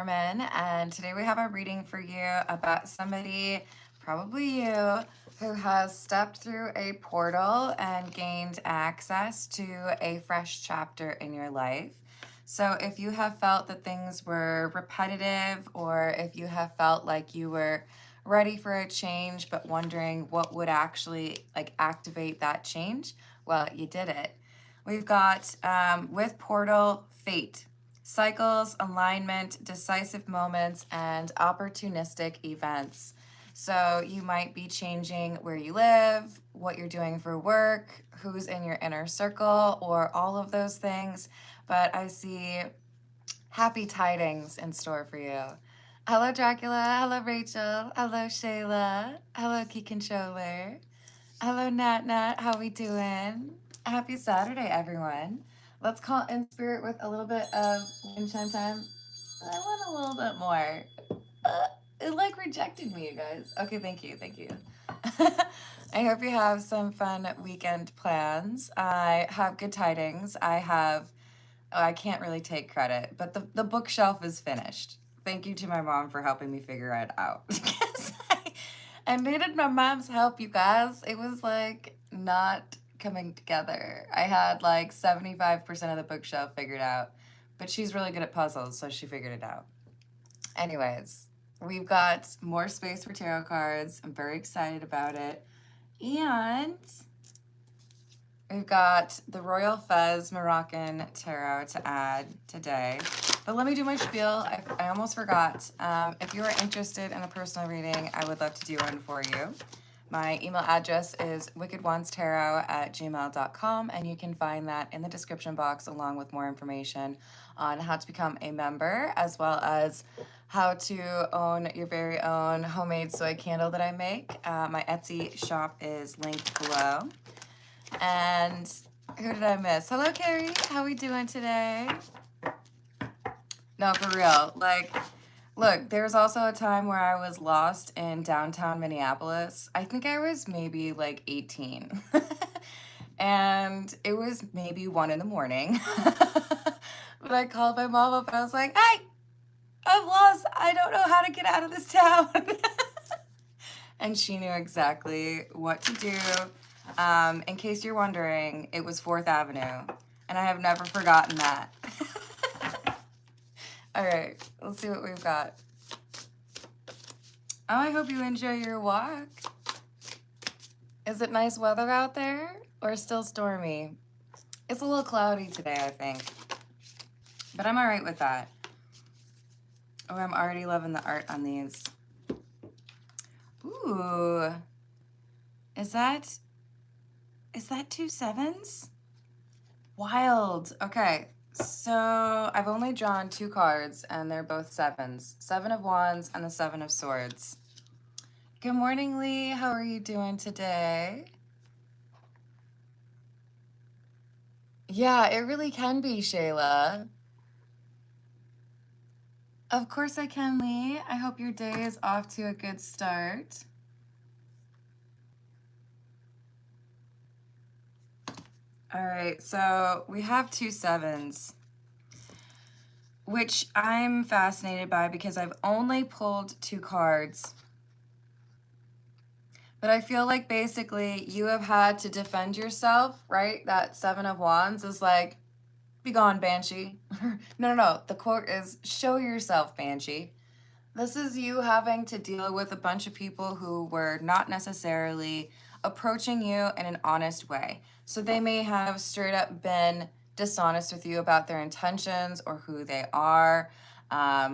Norman, and today we have a reading for you about somebody, probably you, who has stepped through a portal and gained access to a fresh chapter in your life. So if you have felt that things were repetitive, or if you have felt like you were ready for a change but wondering what would actually activate that change, well, you did it. We've got with portal, fate, cycles, alignment, decisive moments, and opportunistic events. So you might be changing where you live, what you're doing for work, who's in your inner circle, or all of those things. But I see happy tidings in store for you. Hello, Dracula. Hello, Rachel. Hello, Shayla. Hello, Key Controller. Hello, Nat Nat. How we doing? Happy Saturday, everyone. Let's call in spirit with a little bit of wind chime time. I want a little bit more. It like rejected me, you guys. Okay, thank you, thank you. I hope you have some fun weekend plans. I have good tidings. I can't really take credit, but the bookshelf is finished. Thank you to my mom for helping me figure it out. Because I needed my mom's help, you guys. It was like not coming together. I had like 75% of the bookshelf figured out, but she's really good at puzzles, so she figured it out. Anyways, we've got more space for tarot cards. I'm very excited about it. And we've got the Royal Fez Moroccan Tarot to add today. But let me do my spiel. I almost forgot. If you are interested in a personal reading, I would love to do one for you. My email address is wickedonestarot@gmail.com, and you can find that in the description box along with more information on how to become a member, as well as how to own your very own homemade soy candle that I make. My Etsy shop is linked below. And who did I miss? Hello, Carrie. How we doing today? No, for real. Like, look, there was also a time where I was lost in downtown Minneapolis. I think I was maybe like 18. And it was maybe 1 in the morning. But I called my mom up and I was like, hey, I'm lost. I don't know how to get out of this town. And she knew exactly what to do. In case you're wondering, it was 4th Avenue. And I have never forgotten that. All right, let's see what we've got. Oh, I hope you enjoy your walk. Is it nice weather out there or still stormy? It's a little cloudy today, I think. But I'm all right with that. Oh, I'm already loving the art on these. Ooh. Is that 2 sevens? Wild. Okay. So I've only drawn 2 cards and they're both 7s. 7 of Wands and the 7 of Swords. Good morning, Lee. How are you doing today? Yeah, it really can be, Shayla. Of course I can, Lee. I hope your day is off to a good start. All right, so we have 2 sevens, which I'm fascinated by because I've only pulled 2 cards. But I feel like basically you have had to defend yourself, right? That 7 of Wands is like, be gone, Banshee. No. The quote is, show yourself, Banshee. This is you having to deal with a bunch of people who were not necessarily approaching you in an honest way. So they may have straight up been dishonest with you about their intentions or who they are,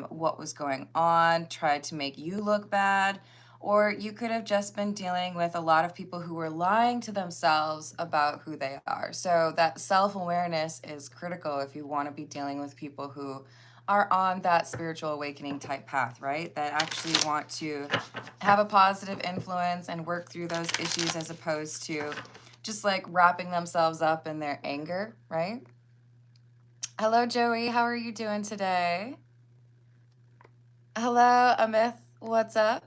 what was going on, tried to make you look bad. Or you could have just been dealing with a lot of people who were lying to themselves about who they are. So that self-awareness is critical if you want to be dealing with people who are on that spiritual awakening type path, right? That actually want to have a positive influence and work through those issues as opposed to just like wrapping themselves up in their anger, right? Hello, Joey. How are you doing today? Hello, Amith. What's up?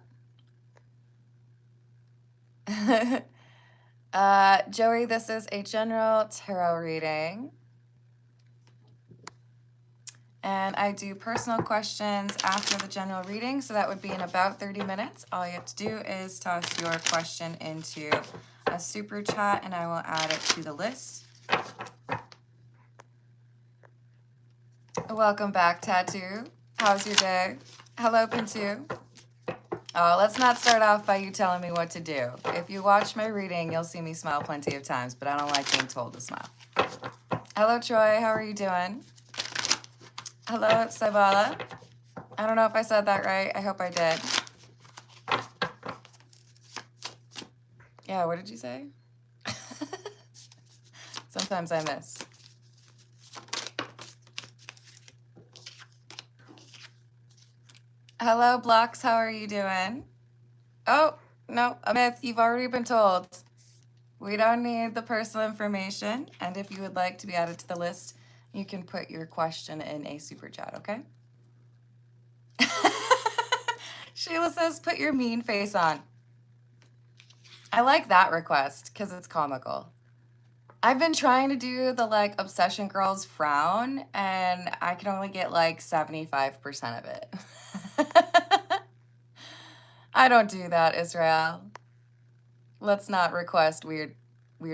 Joey, this is a general tarot reading. And I do personal questions after the general reading, so that would be in about 30 minutes. All you have to do is toss your question into a super chat and I will add it to the list. Welcome back, Tattoo. How's your day? Hello, Pintu. Oh, let's not start off by you telling me what to do. If you watch my reading, you'll see me smile plenty of times, but I don't like being told to smile. Hello, Troy. How are you doing? Hello, it's Saibala. I don't know if I said that right. I hope I did. Yeah, what did you say? Sometimes I miss. Hello, Blocks. How are you doing? Oh, no, a myth. You've already been told. We don't need the personal information. And if you would like to be added to the list, you can put your question in a super chat, okay? Sheila says, put your mean face on. I like that request because it's comical. I've been trying to do the like Obsession Girls frown and I can only get like 75% of it. I don't do that, Israel. Let's not request weird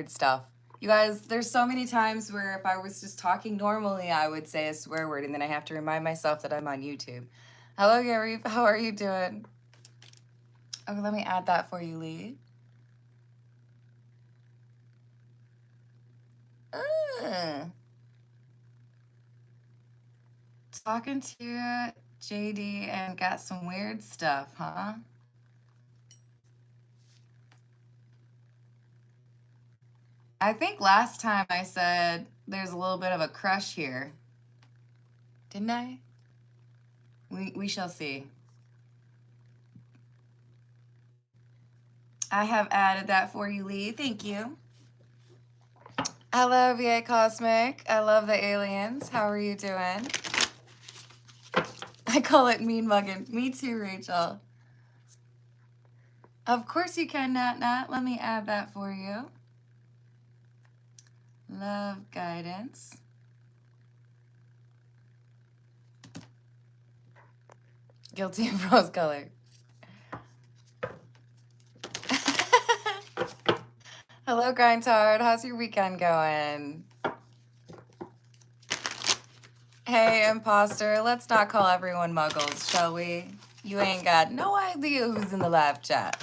stuff. You guys, there's so many times where if I was just talking normally, I would say a swear word and then I have to remind myself that I'm on YouTube. Hello, Gary. How are you doing? Oh, let me add that for you, Lee. Talking to JD and got some weird stuff, huh? I think last time I said there's a little bit of a crush here. Didn't I? We shall see. I have added that for you, Lee. Thank you. Hello, VA Cosmic. I love the aliens. How are you doing? I call it mean mugging. Me too, Rachel. Of course you can, Nat Nat. Let me add that for you. Love guidance. Guilty of rose color. Hello, Grindtard. How's your weekend going? Hey, imposter. Let's not call everyone muggles, shall we? You ain't got no idea who's in the live chat.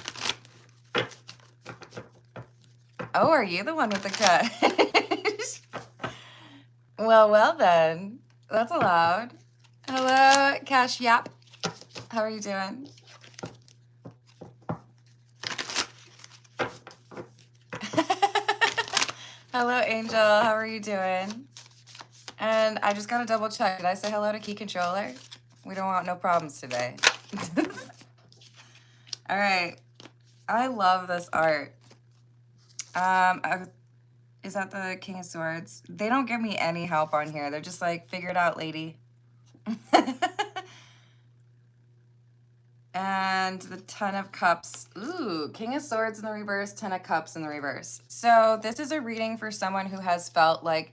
Oh, are you the one with the cut? Well then. That's allowed. Hello, Cash Yap. How are you doing? Hello, Angel. How are you doing? And I just gotta double check. Did I say hello to Key Controller? We don't want no problems today. All right. I love this art. Is that the King of Swords? They don't give me any help on here. They're just like, figure it out, lady. And the Ten of Cups. Ooh, King of Swords in the reverse, Ten of Cups in the reverse. So this is a reading for someone who has felt like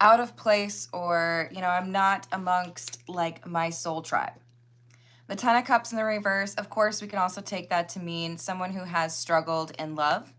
out of place or, you know, I'm not amongst like my soul tribe. The Ten of Cups in the reverse, of course, we can also take that to mean someone who has struggled in love.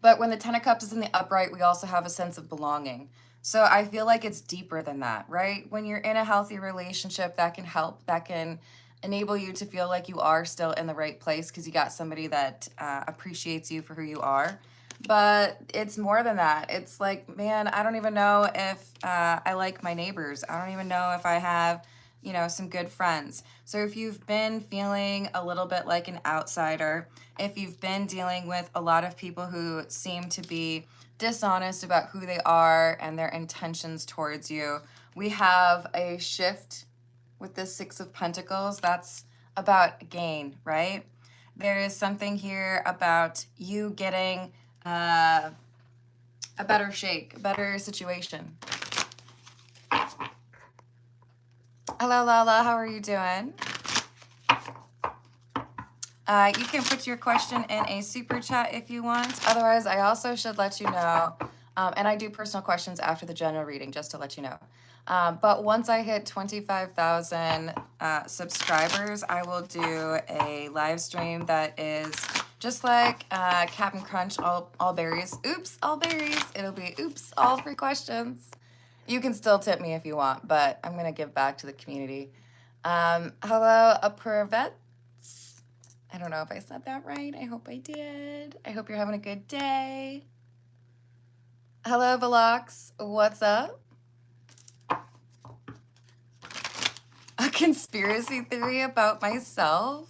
But when the Ten of Cups is in the upright, we also have a sense of belonging. So I feel like it's deeper than that, right? When you're in a healthy relationship, that can help, that can enable you to feel like you are still in the right place because you got somebody that appreciates you for who you are. But it's more than that. It's like, man, I don't even know if I like my neighbors. I don't even know if I have, you know, some good friends. So if you've been feeling a little bit like an outsider, if you've been dealing with a lot of people who seem to be dishonest about who they are and their intentions towards you, we have a shift with the Six of Pentacles. That's about gain, right? There is something here about you getting a better shake, a better situation. Hello, Lala. How are you doing? You can put your question in a super chat if you want. Otherwise, I also should let you know And I do personal questions after the general reading, just to let you know. But once I hit 25,000 subscribers, I will do a live stream that is just like Captain Crunch, all berries. Oops, all berries. It'll be oops, all free questions. You can still tip me if you want, but I'm going to give back to the community. Hello, Apravet. I don't know if I said that right. I hope I did. I hope you're having a good day. Hello, Velox. What's up? A conspiracy theory about myself?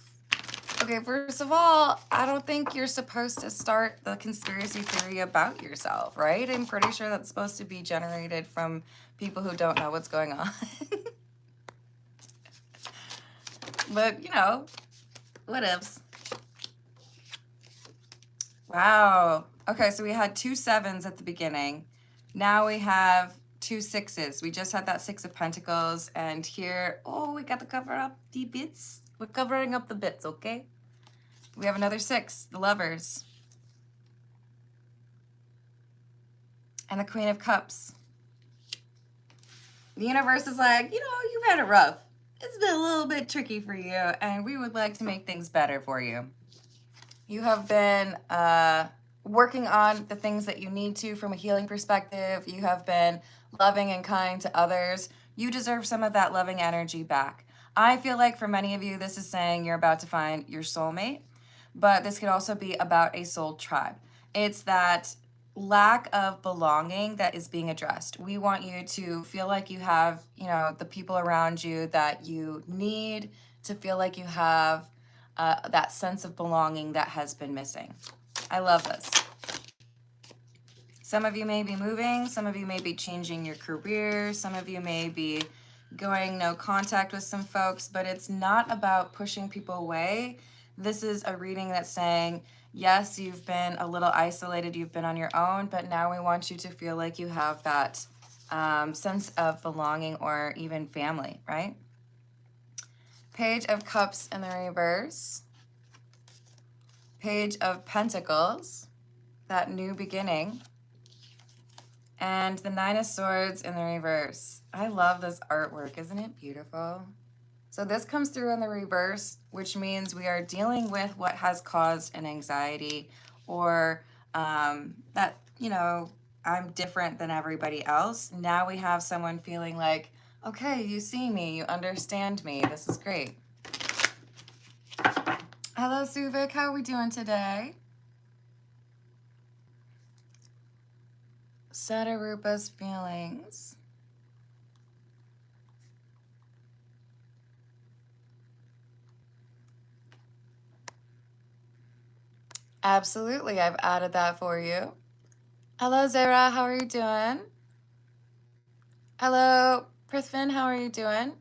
Okay, first of all, I don't think you're supposed to start the conspiracy theory about yourself, right? I'm pretty sure that's supposed to be generated from people who don't know what's going on. But, you know, whatevs. Wow. Okay, so we had 2 7s at the beginning. Now we have 2 6s. We just had that 6 of Pentacles, and here, oh, we got to cover up the bits. We're covering up the bits, okay? We have another 6, the Lovers. And the Queen of Cups. The universe is like, you know, you've had it rough. It's been a little bit tricky for you, and we would like to make things better for you. You have been working on the things that you need to from a healing perspective. You have been loving and kind to others. You deserve some of that loving energy back. I feel like for many of you, this is saying you're about to find your soulmate, but this could also be about a soul tribe. It's that lack of belonging that is being addressed. We want you to feel like you have, you know, the people around you that you need, to feel like you have that sense of belonging that has been missing. I love this. Some of you may be moving, some of you may be changing your career, some of you may be going no contact with some folks, but it's not about pushing people away. This is a reading that's saying, yes, you've been a little isolated, you've been on your own, but now we want you to feel like you have that sense of belonging or even family, right? Page of Cups in the reverse. Page of Pentacles, that new beginning. And the 9 of Swords in the reverse. I love this artwork. Isn't it beautiful? So this comes through in the reverse, which means we are dealing with what has caused an anxiety or that, you know, I'm different than everybody else. Now we have someone feeling like, okay, you see me, you understand me. This is great. Hello, Suvik. How are we doing today? Satarupa's feelings. Absolutely, I've added that for you. Hello, Zara. How are you doing? Hello, Prithvin. How are you doing?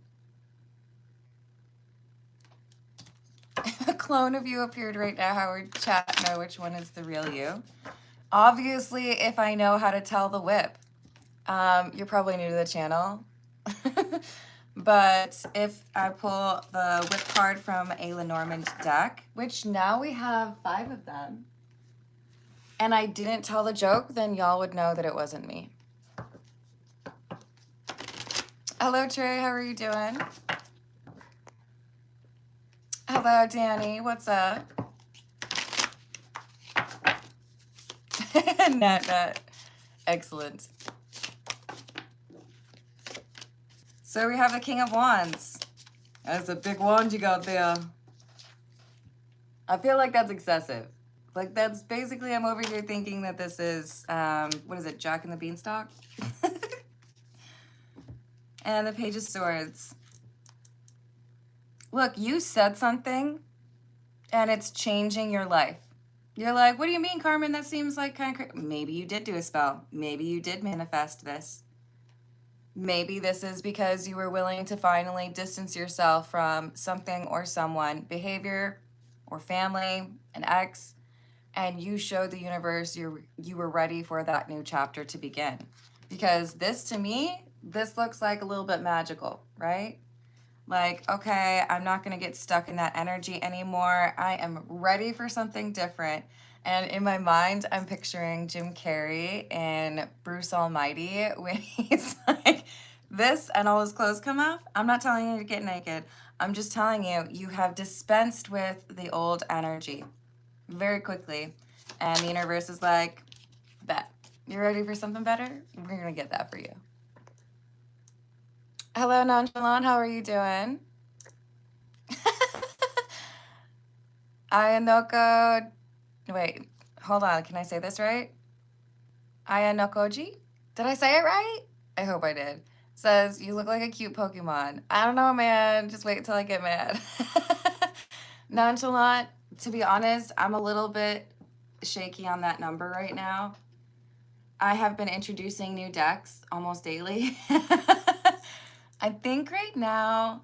A clone of you appeared right now. How would chat know which one is the real you? Obviously, if I know how to tell the whip. You're probably new to the channel. But if I pull the whip card from a Lenormand deck, which now we have 5 of them, and I didn't tell the joke, then y'all would know that it wasn't me. Hello, Trey. How are you doing? Hello, Danny. What's up? Nat. Excellent. So we have the King of Wands. That's a big wand you got there. I feel like that's excessive. Like, that's basically, I'm over here thinking that this is, what is it, Jack and the Beanstalk? And the Page of Swords. Look, you said something, and it's changing your life. You're like, what do you mean, Carmen? That seems like kind of crazy. Maybe you did do a spell. Maybe you did manifest this. Maybe this is because you were willing to finally distance yourself from something or someone, behavior or family, an ex, and you showed the universe you were ready for that new chapter to begin. Because this, to me, this looks like a little bit magical, right? Like, okay, I'm not going to get stuck in that energy anymore. I am ready for something different. And in my mind, I'm picturing Jim Carrey in Bruce Almighty when he's like, this and all his clothes come off. I'm not telling you to get naked. I'm just telling you, you have dispensed with the old energy very quickly. And the universe is like, bet. You ready for something better? We're going to get that for you. Hello, Nonchalant. How are you doing? Ayanoko. Wait, hold on. Can I say this right? Ayanokoji? Did I say it right? I hope I did. Says, you look like a cute Pokemon. I don't know, man. Just wait till I get mad. Nonchalant. To be honest, I'm a little bit shaky on that number right now. I have been introducing new decks almost daily. I think right now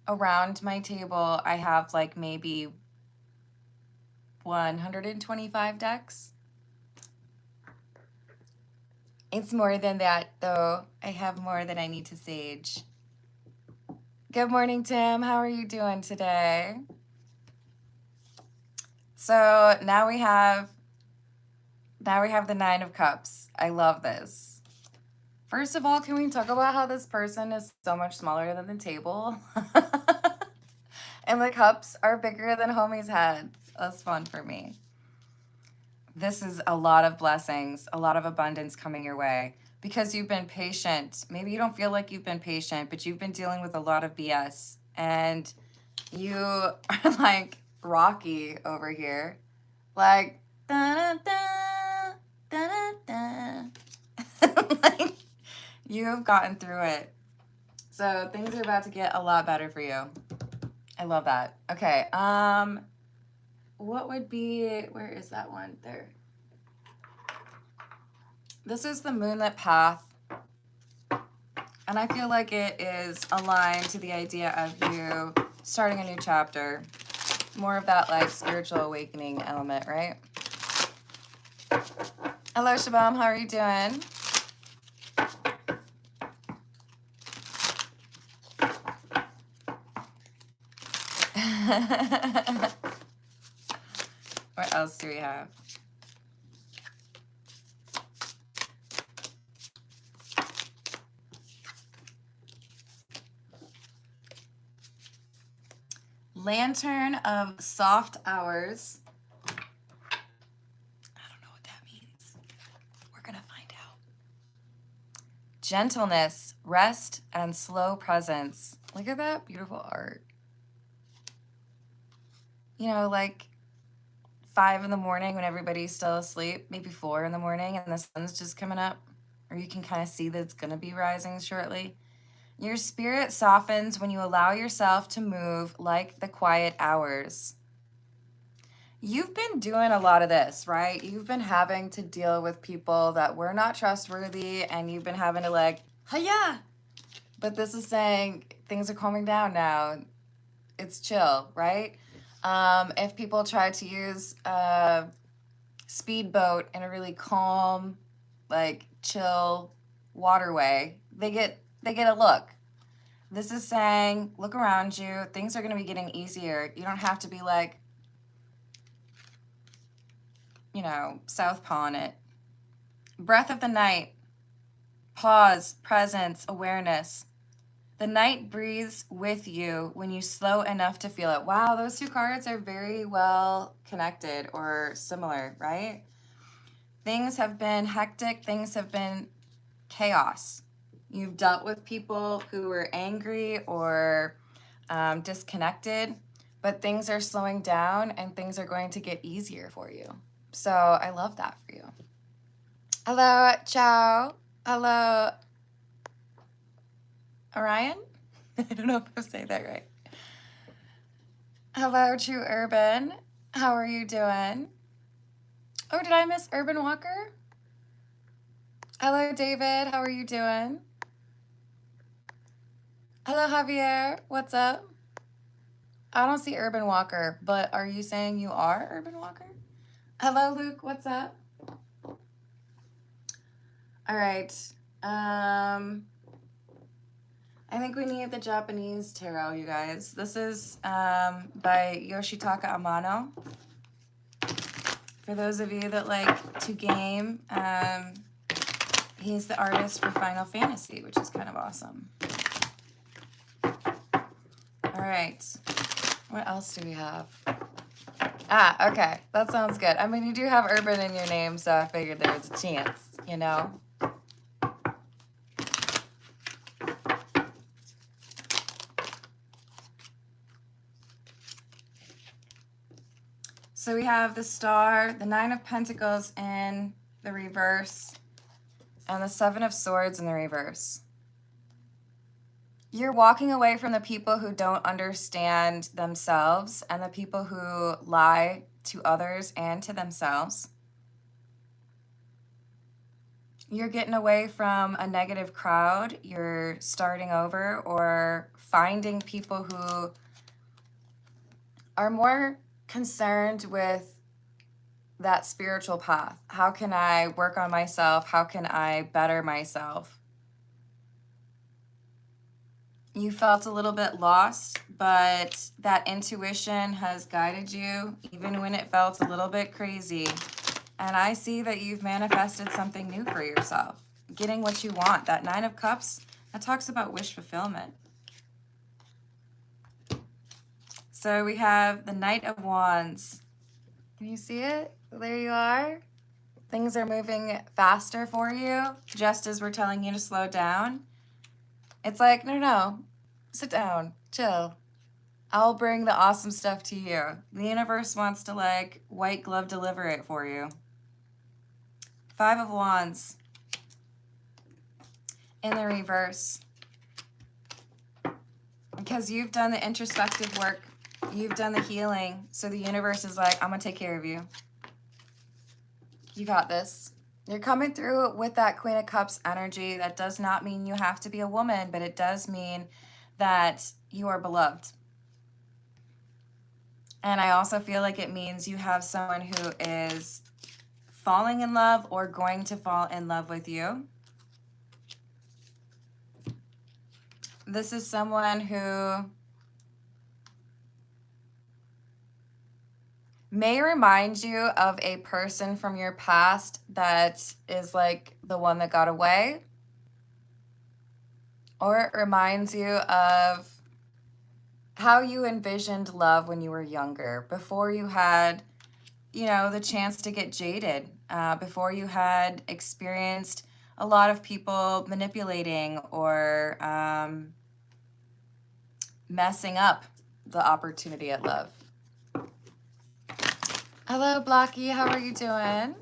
around my table, I have like maybe 125 decks. It's more than that, though. I have more than I need to sage. Good morning, Tim. How are you doing today? So now we have the Nine of Cups. I love this. First of all, can we talk about how this person is so much smaller than the table? And the cups are bigger than homie's head. That's fun for me. This is a lot of blessings, a lot of abundance coming your way because you've been patient. Maybe you don't feel like you've been patient, but you've been dealing with a lot of BS and you are like Rocky over here. Like, da-da-da, da-da-da. Like, you have gotten through it. So things are about to get a lot better for you. I love that. Okay. What would be, where is that one? There. This is the Moonlit Path. And I feel like it is aligned to the idea of you starting a new chapter. More of that like spiritual awakening element, right? Hello, Shabam. How are you doing? What else do we have? Lantern of Soft Hours. I don't know what that means. We're going to find out. Gentleness, rest, and slow presence. Look at that beautiful art. You know, like 5 in the morning when everybody's still asleep, maybe 4 in the morning and the sun's just coming up, or you can kind of see that it's going to be rising shortly. Your spirit softens when you allow yourself to move like the quiet hours. You've been doing a lot of this, right? You've been having to deal with people that were not trustworthy and you've been having to like, hiya! But this is saying things are calming down now. It's chill, right? If people try to use a speedboat in a really calm, like chill waterway, they get a look. This is saying, look around you. Things are going to be getting easier. You don't have to be like, you know, southpawing it. Breath of the night. Pause, presence, awareness. The night breathes with you when you slow enough to feel it. Wow, those two cards are very well connected or similar, right? Things have been hectic. Things have been chaos. You've dealt with people who were angry or disconnected, but things are slowing down and things are going to get easier for you. So I love that for you. Hello, Ciao. Hello, Orion? I don't know if I'm saying that right. Hello, True Urban. How are you doing? Oh, did I miss Urban Walker? Hello, David. How are you doing? Hello, Javier. What's up? I don't see Urban Walker, but are you saying you are Urban Walker? Hello, Luke. What's up? All right. I think we need the Japanese tarot, you guys. This is by Yoshitaka Amano. For those of you that like to game, he's the artist for Final Fantasy, which is kind of awesome. All right. What else do we have? Ah, okay. That sounds good. I mean, you do have urban in your name, so I figured there was a chance, you know? So we have the Star, the Nine of Pentacles in the reverse, and the Seven of Swords in the reverse. You're walking away from the people who don't understand themselves and the people who lie to others and to themselves. You're getting away from a negative crowd. You're starting over or finding people who are more concerned with that spiritual path. How can I work on myself? How can I better myself? You felt a little bit lost, but that intuition has guided you, even when it felt a little bit crazy. And I see that you've manifested something new for yourself, getting what you want. That Nine of Cups, that talks about wish fulfillment. So we have the Knight of Wands. Can you see it? There you are. Things are moving faster for you, just as we're telling you to slow down. It's like, no, sit down, chill. I'll bring the awesome stuff to you. The universe wants to like white glove deliver it for you. Five of Wands in the reverse. Because you've done the introspective work, you've done the healing, so the universe is like, I'm gonna take care of you. You got this. You're coming through with that Queen of Cups energy. That does not mean you have to be a woman, but it does mean that you are beloved. And I also feel like it means you have someone who is falling in love or going to fall in love with you. This is someone who may remind you of a person from your past that is like the one that got away. Or it reminds you of how you envisioned love when you were younger, before you had, you know, the chance to get jaded, before you had experienced a lot of people manipulating or messing up the opportunity at love. Hello, Blocky. How are you doing?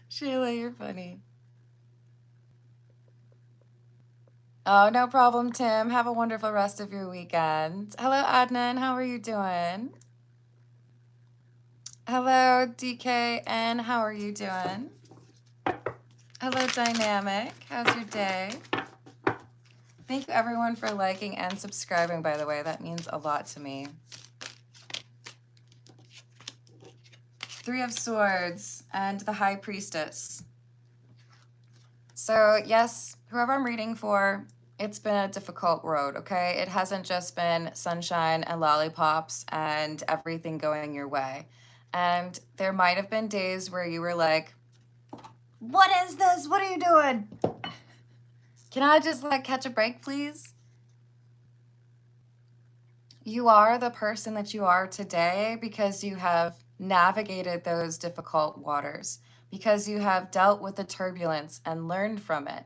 Sheila, you're funny. Oh, no problem, Tim. Have a wonderful rest of your weekend. Hello, Adnan. How are you doing? Hello, DKN. How are you doing? Hello, Dynamic. How's your day? Thank you, everyone, for liking and subscribing, by the way. That means a lot to me. Three of Swords and the High Priestess. So, yes, whoever I'm reading for, it's been a difficult road, okay? It hasn't just been sunshine and lollipops and everything going your way. And there might have been days where you were like, what is this? What are you doing? Can I just like catch a break, please? You are the person that you are today because you have navigated those difficult waters, because you have dealt with the turbulence and learned from it.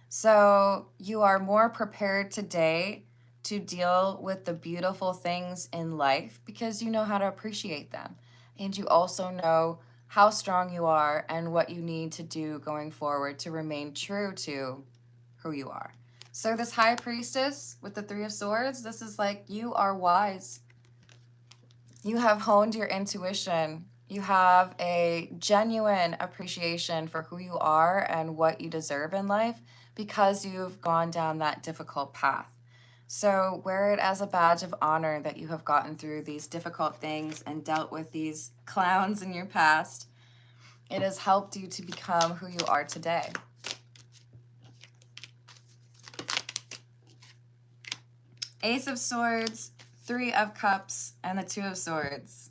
So you are more prepared today to deal with the beautiful things in life because you know how to appreciate them. And you also know how strong you are and what you need to do going forward to remain true to who you are. So this High Priestess with the Three of Swords, this is like, you are wise. You have honed your intuition. You have a genuine appreciation for who you are and what you deserve in life because you've gone down that difficult path. So wear it as a badge of honor that you have gotten through these difficult things and dealt with these clowns in your past. It has helped you to become who you are today. Ace of Swords, Three of Cups and the Two of Swords.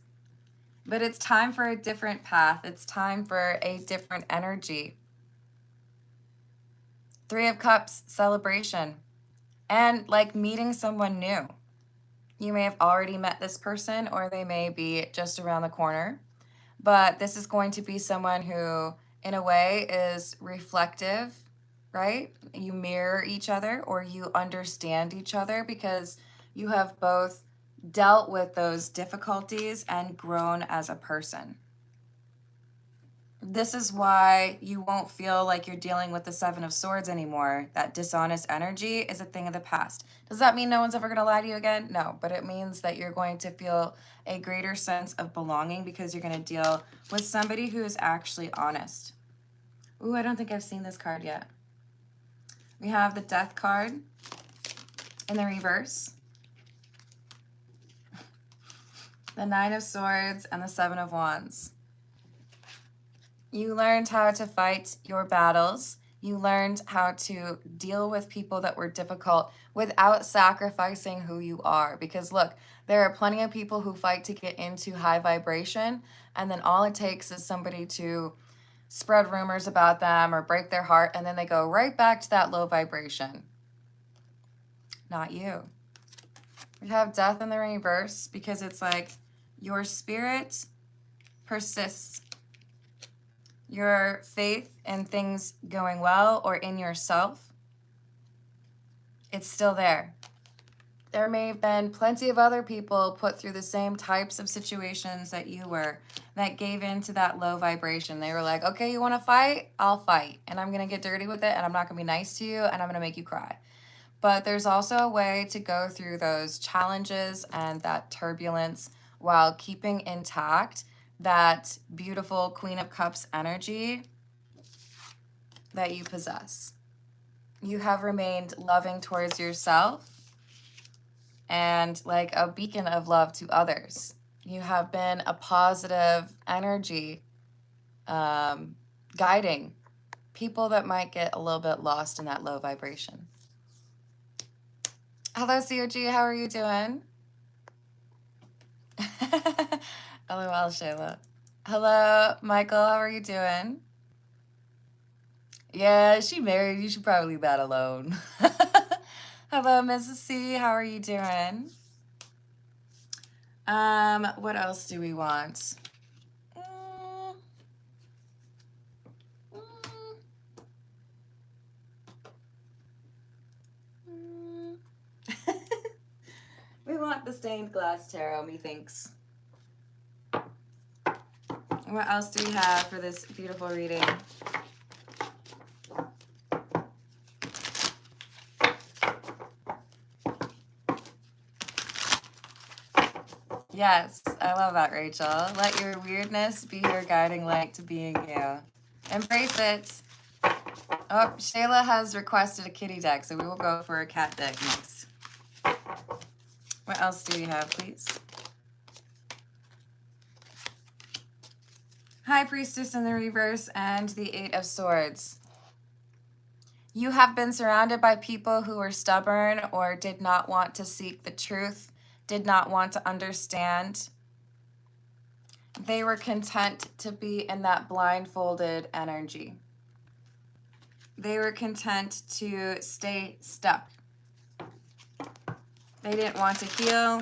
But it's time for a different path. It's time for a different energy. Three of Cups, celebration. And like meeting someone new. You may have already met this person, or they may be just around the corner. But this is going to be someone who, in a way, is reflective, right? You mirror each other, or you understand each other because you have both dealt with those difficulties and grown as a person. This is why you won't feel like you're dealing with the Seven of Swords anymore. That dishonest energy is a thing of the past. Does that mean no one's ever going to lie to you again? No, but it means that you're going to feel a greater sense of belonging because you're going to deal with somebody who is actually honest. Ooh, I don't think I've seen this card yet. We have the Death card in the reverse, the Nine of Swords, and the Seven of Wands. You learned how to fight your battles. You learned how to deal with people that were difficult without sacrificing who you are. Because look, there are plenty of people who fight to get into high vibration, and then all it takes is somebody to spread rumors about them or break their heart, and then they go right back to that low vibration. Not you. We have Death in the reverse because it's like your spirit persists. Your faith in things going well or in yourself, it's still there. There may have been plenty of other people put through the same types of situations that you were that gave into that low vibration. They were like, okay, you want to fight? I'll fight. And I'm going to get dirty with it. And I'm not going to be nice to you. And I'm going to make you cry. But there's also a way to go through those challenges and that turbulence while keeping intact that beautiful Queen of Cups energy that you possess. You have remained loving towards yourself and like a beacon of love to others. You have been a positive energy guiding people that might get a little bit lost in that low vibration. Hello, COG. How are you doing? LOL, Shayla. Hello, Michael. How are you doing? Yeah, she married. You should probably leave that alone. Hello, Mrs. C. How are you doing? What else do we want? We want the stained glass tarot, methinks. What else do we have for this beautiful reading? Yes, I love that, Rachel. Let your weirdness be your guiding light to being you. Embrace it. Oh, Shayla has requested a kitty deck, so we will go for a cat deck next. What else do we have, please? High Priestess in the reverse and the Eight of Swords. You have been surrounded by people who were stubborn or did not want to seek the truth, did not want to understand. They were content to be in that blindfolded energy. They were content to stay stuck. They didn't want to heal.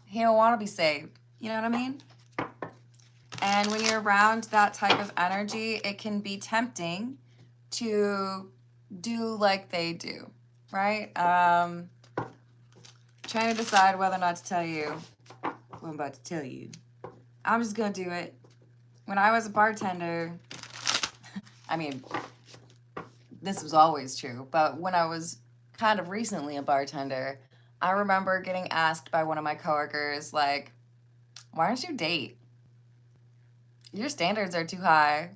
He don't want to be saved. You know what I mean? And when you're around that type of energy, it can be tempting to do like they do, right? Trying to decide whether or not to tell you what I'm about to tell you. I'm just going to do it. When I was a bartender, I mean, this was always true, but when I was kind of recently a bartender, I remember getting asked by one of my coworkers, like, why don't you date? Your standards are too high.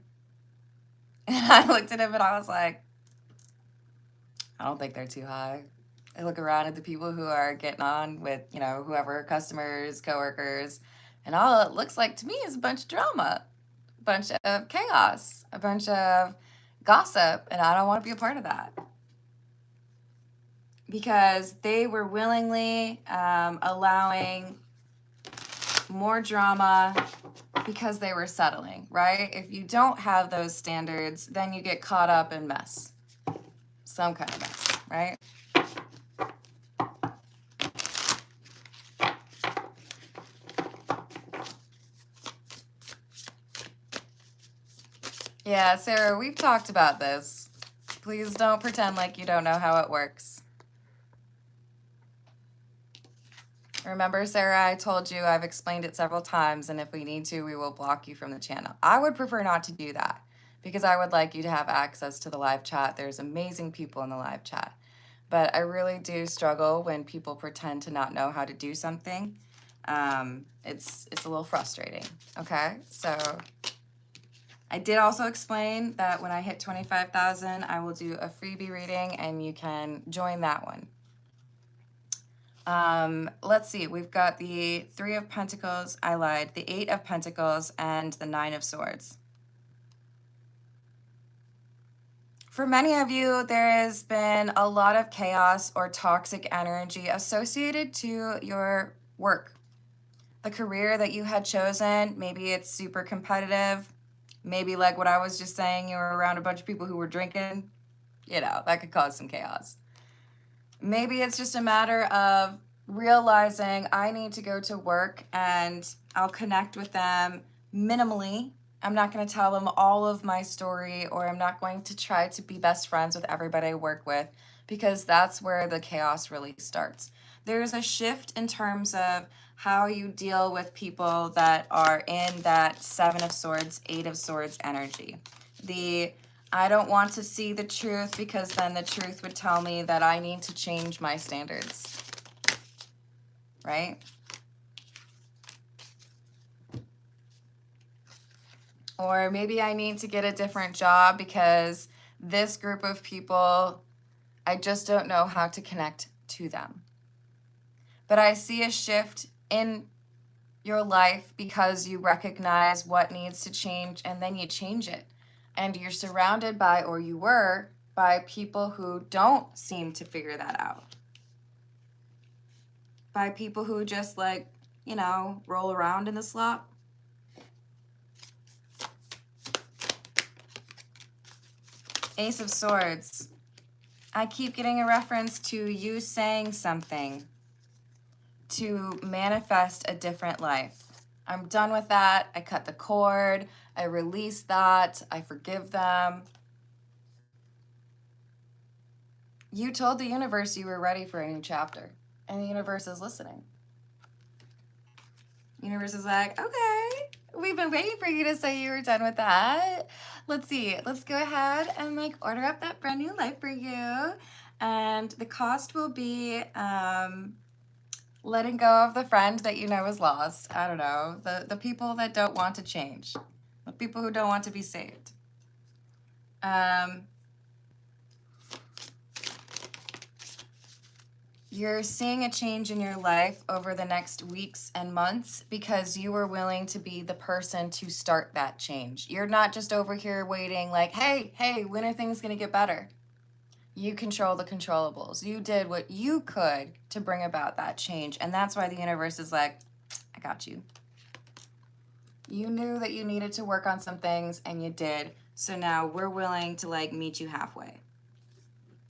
And I looked at him and I was like, I don't think they're too high. I look around at the people who are getting on with, you know, whoever, customers, coworkers, and all it looks like to me is a bunch of drama, a bunch of chaos, a bunch of gossip, and I don't want to be a part of that. because they were willingly allowing more drama because they were settling, right? If you don't have those standards, then you get caught up in mess, some kind of mess, right? Yeah, Sarah, we've talked about this. Please don't pretend like you don't know how it works. Remember, Sarah, I told you I've explained it several times, and if we need to, we will block you from the channel. I would prefer not to do that because I would like you to have access to the live chat. There's amazing people in the live chat. But I really do struggle when people pretend to not know how to do something. It's a little frustrating, okay? So I did also explain that when I hit 25,000, I will do a freebie reading, and you can join that one. Let's see, we've got the 3 of Pentacles, I lied, the 8 of Pentacles, and the 9 of Swords. For many of you, there has been a lot of chaos or toxic energy associated to your work. The career that you had chosen, maybe it's super competitive. Maybe like what I was just saying, you were around a bunch of people who were drinking. You know, that could cause some chaos. Maybe it's just a matter of realizing I need to go to work and I'll connect with them minimally. I'm not going to tell them all of my story, or I'm not going to try to be best friends with everybody I work with, because that's where the chaos really starts. There's a shift in terms of how you deal with people that are in that 7 of Swords, 8 of Swords energy. I don't want to see the truth because then the truth would tell me that I need to change my standards, right? Or maybe I need to get a different job because this group of people, I just don't know how to connect to them. But I see a shift in your life because you recognize what needs to change and then you change it. And you're surrounded by, or you were, by people who don't seem to figure that out. By people who just like, you know, roll around in the slop. Ace of Swords. I keep getting a reference to you saying something to manifest a different life. I'm done with that. I cut the cord. I release that. I forgive them. You told the universe you were ready for a new chapter, and the universe is listening. The universe is like, okay, we've been waiting for you to say you were done with that. Let's see. Let's go ahead and like order up that brand new life for you. And the cost will be letting go of the friend that you know is lost. I don't know. The people that don't want to change. The people who don't want to be saved. You're seeing a change in your life over the next weeks and months because you were willing to be the person to start that change. You're not just over here waiting like, hey, when are things going to get better? You control the controllables. You did what you could to bring about that change. And that's why the universe is like, I got you. You knew that you needed to work on some things and you did. So now we're willing to like meet you halfway.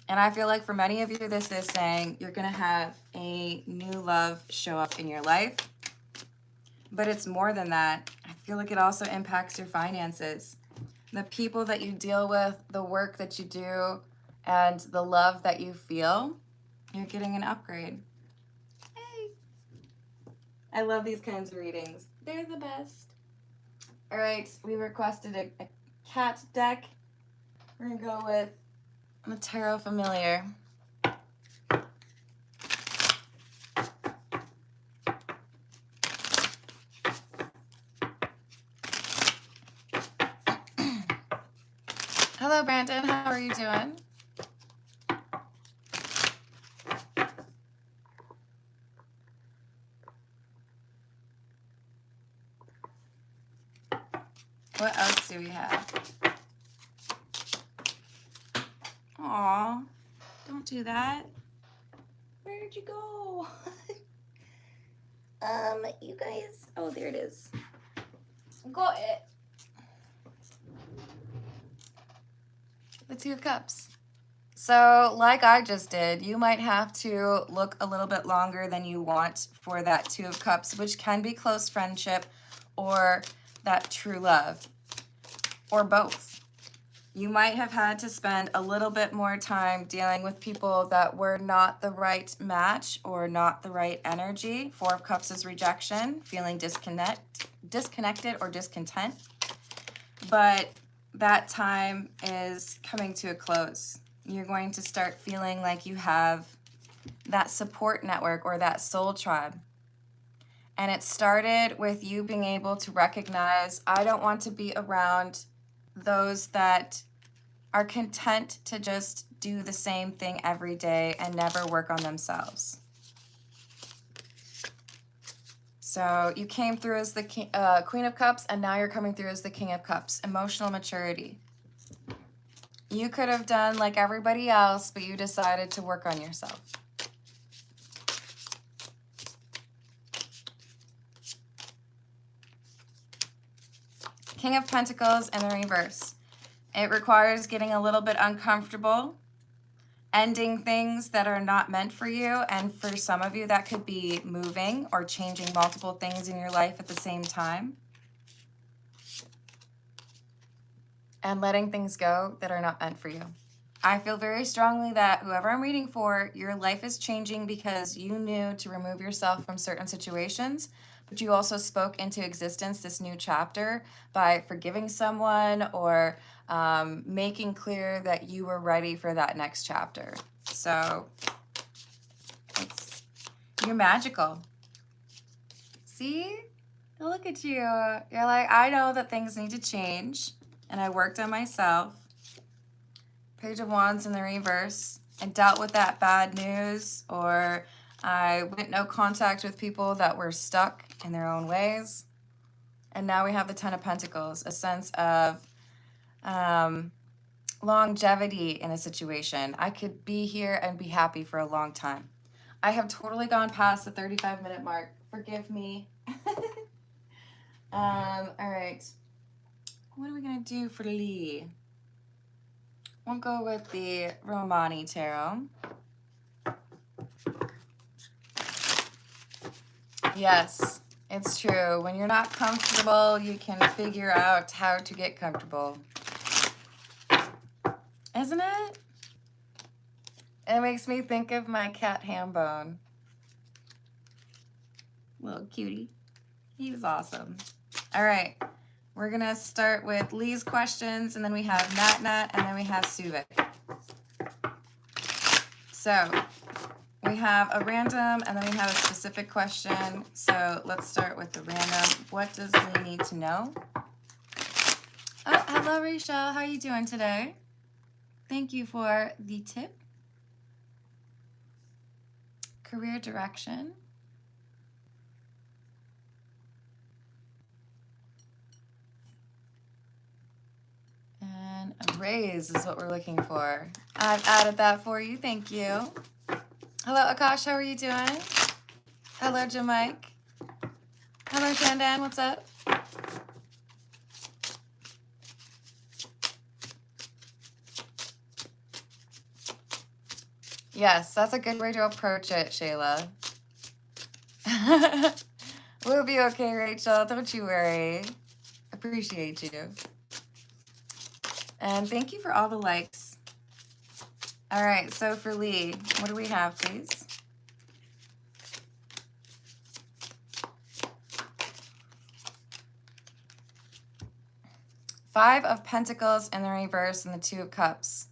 And I feel like for many of you, this is saying you're going to have a new love show up in your life. But it's more than that. I feel like it also impacts your finances. The people that you deal with, the work that you do, and the love that you feel, you're getting an upgrade. Hey. I love these kinds of readings. They're the best. All right, we requested a cat deck. We're going to go with the Tarot Familiar. Hello, Brandon. How are you doing? What else do we have? Aw, don't do that. Where'd you go? You guys, oh, there it is. Got it. The Two of Cups. So, like I just did, you might have to look a little bit longer than you want for that Two of Cups, which can be close friendship or that true love, or both. You might have had to spend a little bit more time dealing with people that were not the right match or not the right energy. Four of Cups is rejection, feeling disconnected or discontent. But that time is coming to a close. You're going to start feeling like you have that support network or that soul tribe. And it started with you being able to recognize, I don't want to be around those that are content to just do the same thing every day and never work on themselves. So you came through as the Queen of Cups, and now you're coming through as the King of Cups. Emotional maturity. You could have done like everybody else, but you decided to work on yourself. King of Pentacles in the reverse. It requires getting a little bit uncomfortable, ending things that are not meant for you. And for some of you, that could be moving or changing multiple things in your life at the same time. And letting things go that are not meant for you. I feel very strongly that whoever I'm reading for, your life is changing because you knew to remove yourself from certain situations, but you also spoke into existence this new chapter by forgiving someone or making clear that you were ready for that next chapter. So you're magical. See? Look at you. You're like, I know that things need to change. And I worked on myself. Page of Wands in the reverse. I dealt with that bad news, or I went no contact with people that were stuck in their own ways. And now we have the Ten of Pentacles, a sense of longevity in a situation. I could be here and be happy for a long time. I have totally gone past the 35-minute mark. Forgive me. All right. What are we going to do for Lee? We'll go with the Romani Tarot. Yes, it's true. When you're not comfortable, you can figure out how to get comfortable. Isn't it? It makes me think of my cat Hambone. Little cutie. He was awesome. All right. We're going to start with Lee's questions, and then we have Nat, and then we have Suvik. So we have a random, and then we have a specific question. So let's start with the random. What does Lee need to know? Oh, hello, Rachel. How are you doing today? Thank you for the tip. Career direction. And a raise is what we're looking for. I've added that for you. Thank you. Hello, Akash. How are you doing? Hello, Jamike. Hello, Shandan. What's up? Yes, that's a good way to approach it, Shayla. We'll be okay, Rachel. Don't you worry. Appreciate you. And thank you for all the likes. All right, so for Lee, what do we have, please? Five of Pentacles in the reverse and the Two of Cups.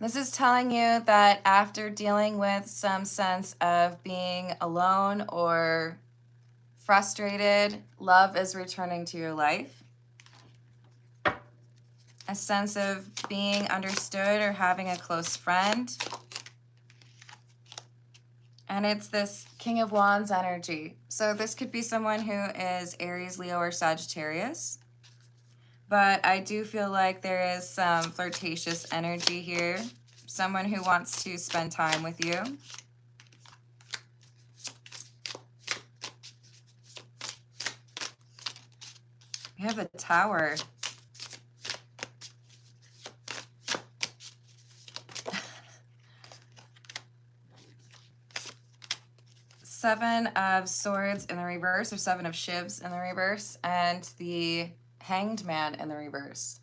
This is telling you that after dealing with some sense of being alone or frustrated, love is returning to your life. A sense of being understood or having a close friend. And it's this King of Wands energy. So this could be someone who is Aries, Leo, or Sagittarius. But I do feel like there is some flirtatious energy here. someone who wants to spend time with you. We have the Tower. Seven of Swords in the reverse, or Seven of Shivs in the reverse, and the Hanged Man in the reverse.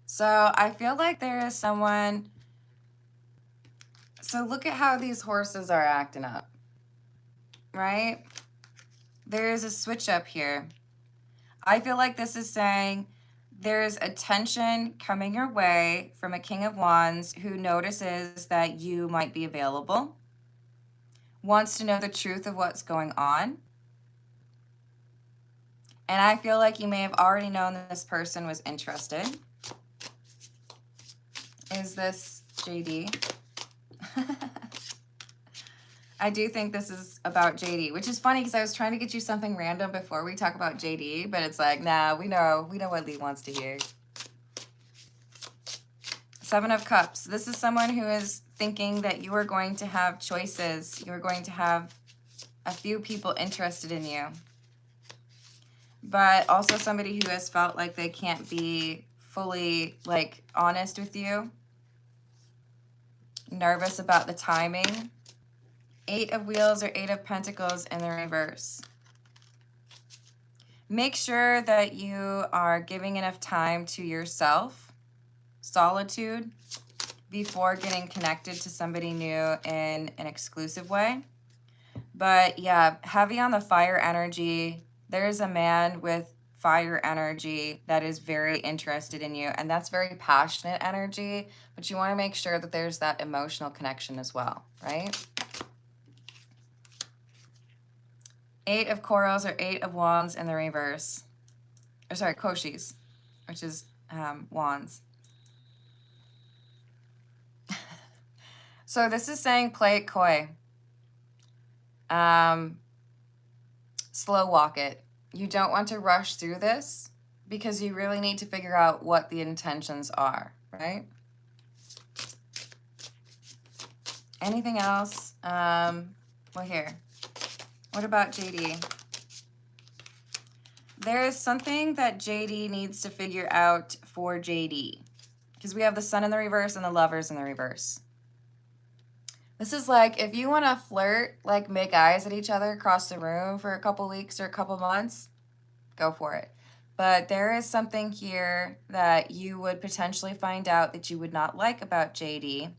So I feel like there is someone. So look at how these horses are acting up, right? There's a switch up here. I feel like this is saying there's attention coming your way from a King of Wands who notices that you might be available, wants to know the truth of what's going on. And I feel like you may have already known that this person was interested. Is this JD? I do think this is about JD, which is funny because I was trying to get you something random before we talk about JD, but it's like, nah, we know what Lee wants to hear. Seven of Cups. This is someone who is thinking that you are going to have choices. You are going to have a few people interested in you. But also somebody who has felt like they can't be fully, like, honest with you. Nervous about the timing. Eight of Wheels or Eight of Pentacles in the reverse. Make sure that you are giving enough time to yourself, solitude, before getting connected to somebody new in an exclusive way. But yeah, heavy on the fire energy. There's a man with fire energy that is very interested in you, and that's very passionate energy, but you want to make sure that there's that emotional connection as well, right? Eight of Corals or Eight of Wands in the reverse. Or sorry, Koshis, which is wands. So this is saying play it coy. Slow walk it. You don't want to rush through this because you really need to figure out what the intentions are, right? Anything else? Well, here. What about JD? There is something that JD needs to figure out for JD. Because we have the Sun in the reverse and the Lovers in the reverse. This is like, if you want to flirt, like make eyes at each other across the room for a couple weeks or a couple months, go for it. But there is something here that you would potentially find out that you would not like about JD.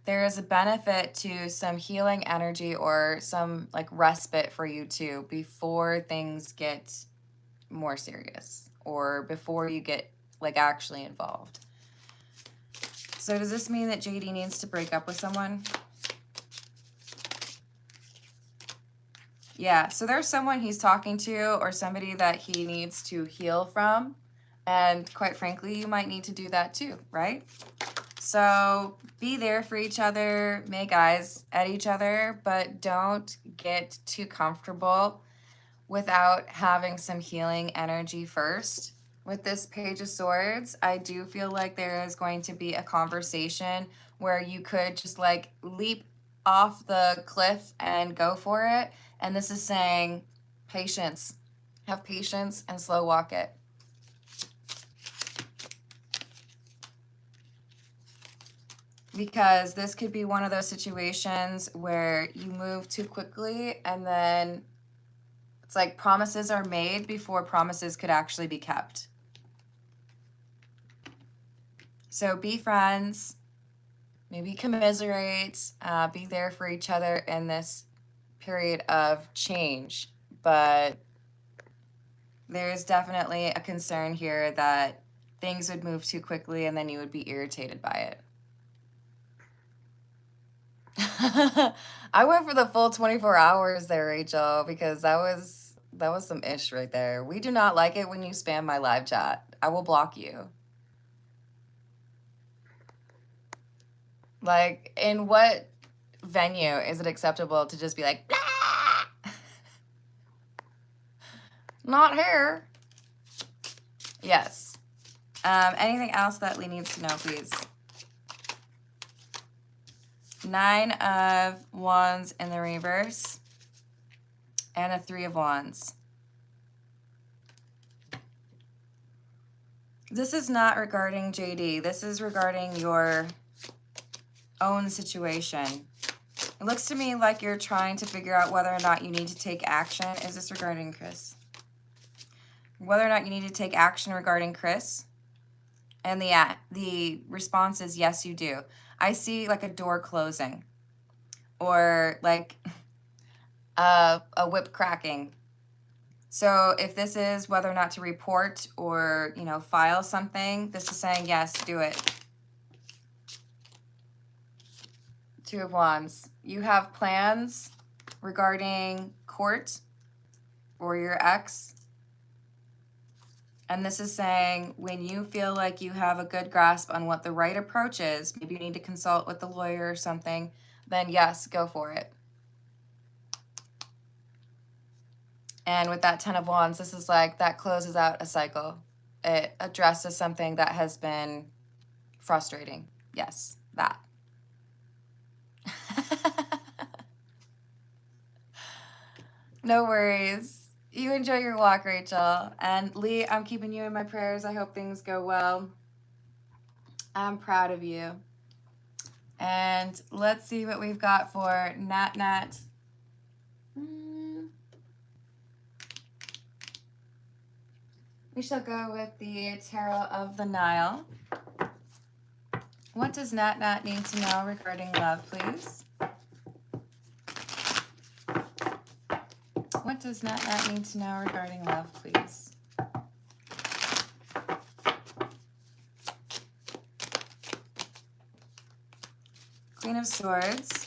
There is a benefit to some healing energy or some like respite for you too before things get more serious or before you get like actually involved. So does this mean that JD needs to break up with someone? Yeah, so there's someone he's talking to or somebody that he needs to heal from. And quite frankly, you might need to do that too, right? So be there for each other, make eyes at each other, but don't get too comfortable without having some healing energy first. With this Page of Swords, I do feel like there is going to be a conversation where you could just like leap off the cliff and go for it. And this is saying patience. Have patience and slow walk it. Because this could be one of those situations where you move too quickly and then it's like promises are made before promises could actually be kept. So be friends, maybe commiserate, be there for each other in this period of change. But there's definitely a concern here that things would move too quickly and then you would be irritated by it. I went for the full 24 hours there, Rachel, because that was some ish right there. We do not like it when you spam my live chat. I will block you. Like, in what venue is it acceptable to just be like, blah! Not here. Yes. Anything else that Lee needs to know, please? Nine of Wands in the reverse, and a Three of Wands. This is not regarding JD. This is regarding your own situation. It looks to me like you're trying to figure out whether or not you need to take action. Is this regarding Chris? Whether or not you need to take action regarding Chris. And the response is yes, you do. I see like a door closing or like a whip cracking. So if this is whether or not to report or, you know, file something, this is saying yes, do it. Two of Wands. You have plans regarding court or your ex. And this is saying when you feel like you have a good grasp on what the right approach is, maybe you need to consult with the lawyer or something, then yes, go for it. And with that Ten of Wands, this is like that closes out a cycle. It addresses something that has been frustrating. Yes, that. No worries. You enjoy your walk, Rachel. And Lee, I'm keeping you in my prayers. I hope things go well. I'm proud of you. And let's see what we've got for Nat Nat. We shall go with the Tarot of the Nile. What does Nat Nat need to know regarding love, please? What does Nat Nat need to know regarding love, please? Queen of Swords.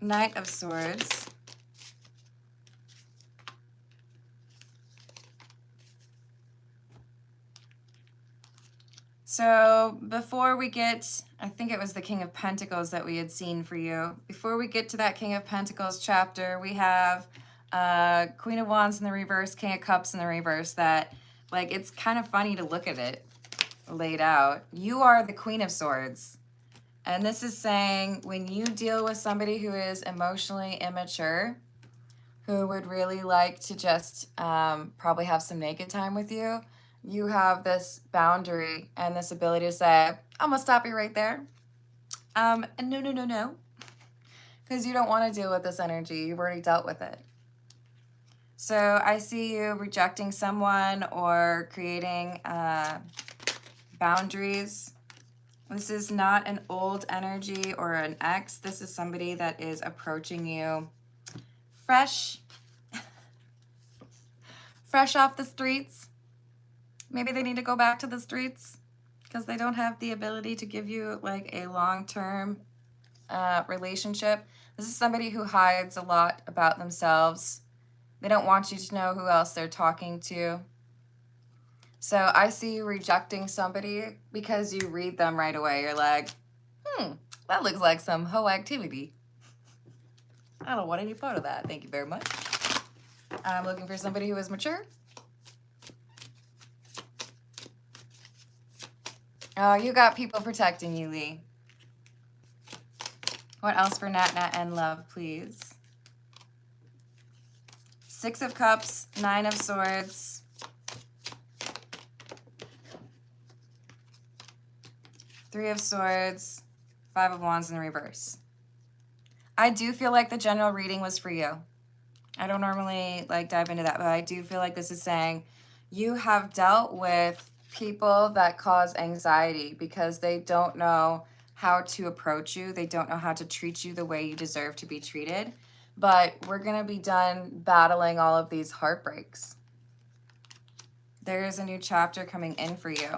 Knight of Swords. So before we get, I think it was the King of Pentacles that we had seen for you. Before we get to that King of Pentacles chapter, we have Queen of Wands in the reverse, King of Cups in the reverse. That, like, it's kind of funny to look at it laid out. You are the Queen of Swords. And this is saying when you deal with somebody who is emotionally immature, who would really like to just probably have some naked time with you, you have this boundary and this ability to say, I'm gonna stop you right there. And no. Because you don't want to deal with this energy. You've already dealt with it. So I see you rejecting someone or creating boundaries. This is not an old energy or an ex. This is somebody that is approaching you fresh off the streets. Maybe they need to go back to the streets because they don't have the ability to give you like a long-term relationship. This is somebody who hides a lot about themselves. They don't want you to know who else they're talking to. So I see you rejecting somebody because you read them right away. You're like, that looks like some hoe activity. I don't want any part of that. Thank you very much. I'm looking for somebody who is mature. Oh, you got people protecting you, Lee. What else for Nat Nat and love, please? Six of Cups, Nine of Swords. Three of Swords, Five of Wands in the reverse. I do feel like the general reading was for you. I don't normally like dive into that, but I do feel like this is saying you have dealt with people that cause anxiety because they don't know how to approach you. They don't know how to treat you the way you deserve to be treated. But we're going to be done battling all of these heartbreaks. There is a new chapter coming in for you.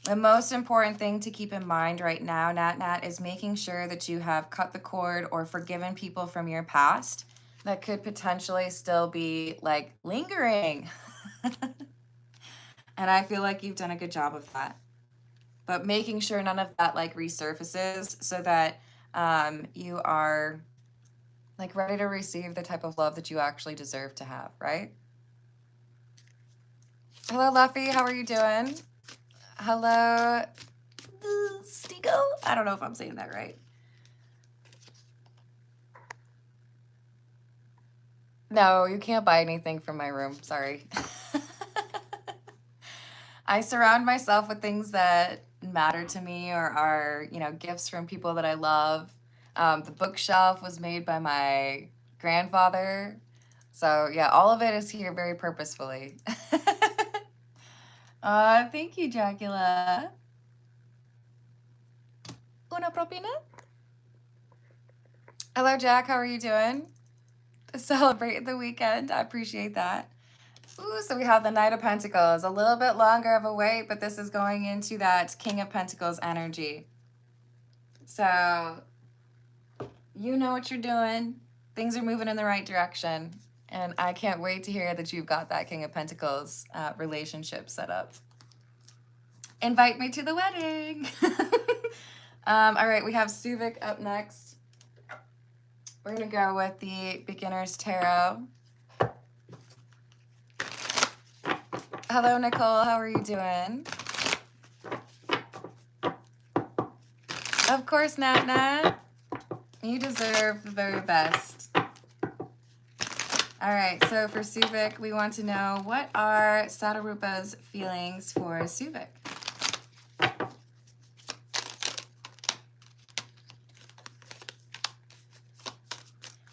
The most important thing to keep in mind right now, Nat Nat, is making sure that you have cut the cord or forgiven people from your past that could potentially still be like lingering. And I feel like you've done a good job of that. But making sure none of that like resurfaces so that you are like ready to receive the type of love that you actually deserve to have, right? Hello, Luffy. How are you doing? Hello, Stigo? I don't know if I'm saying that right. No, you can't buy anything from my room. Sorry. I surround myself with things that matter to me or are, gifts from people that I love. The bookshelf was made by my grandfather. So, yeah, all of it is here very purposefully. Thank you, Dracula. Una propina? Hello, Jack. How are you doing? Celebrating the weekend. I appreciate that. Ooh, so we have the Knight of Pentacles. A little bit longer of a wait, but this is going into that King of Pentacles energy. So you know what you're doing. Things are moving in the right direction. And I can't wait to hear that you've got that King of Pentacles relationship set up. Invite me to the wedding. All right, we have Suvik up next. We're going to go with the Beginner's Tarot. Hello, Nicole. How are you doing? Of course, Nat Nat. You deserve the very best. All right, so for Suvik, we want to know, what are Satarupa's feelings for Suvik?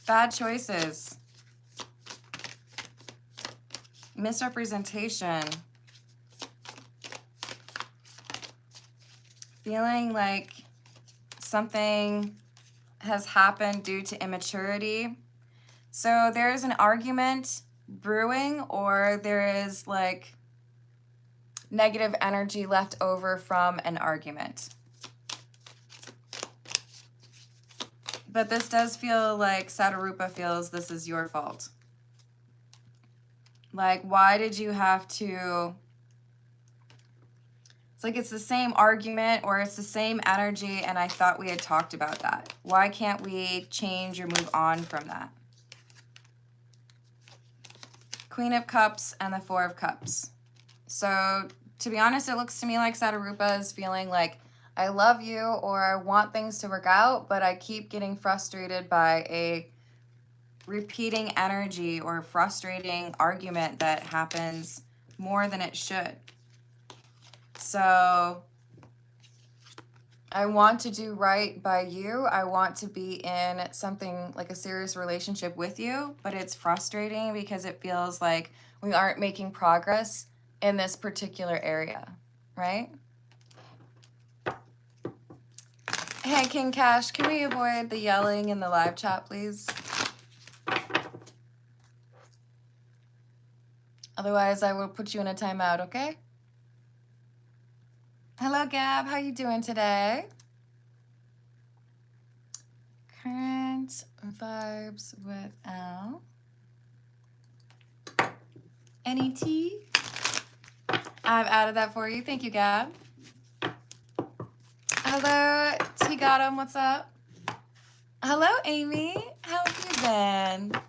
Bad choices. Misrepresentation. Feeling like something has happened due to immaturity. So there is an argument brewing, or there is like negative energy left over from an argument. But this does feel like Satarupa feels this is your fault. Like, why did you have to... It's like it's the same argument or it's the same energy, and I thought we had talked about that. Why can't we change or move on from that? Queen of Cups and the Four of Cups. So, to be honest, it looks to me like Satarupa is feeling like, I love you or I want things to work out, but I keep getting frustrated by a repeating energy or frustrating argument that happens more than it should. So I want to do right by you. I want to be in something like a serious relationship with you, but it's frustrating because it feels like we aren't making progress in this particular area, right? Hey, King Cash, can we avoid the yelling in the live chat, please? Otherwise, I will put you in a timeout, okay? Hello, Gab. How you doing today? Current vibes with Al. Any tea? I've added that for you. Thank you, Gab. Hello, T Gotham. What's up? Hello, Amy. How have you been?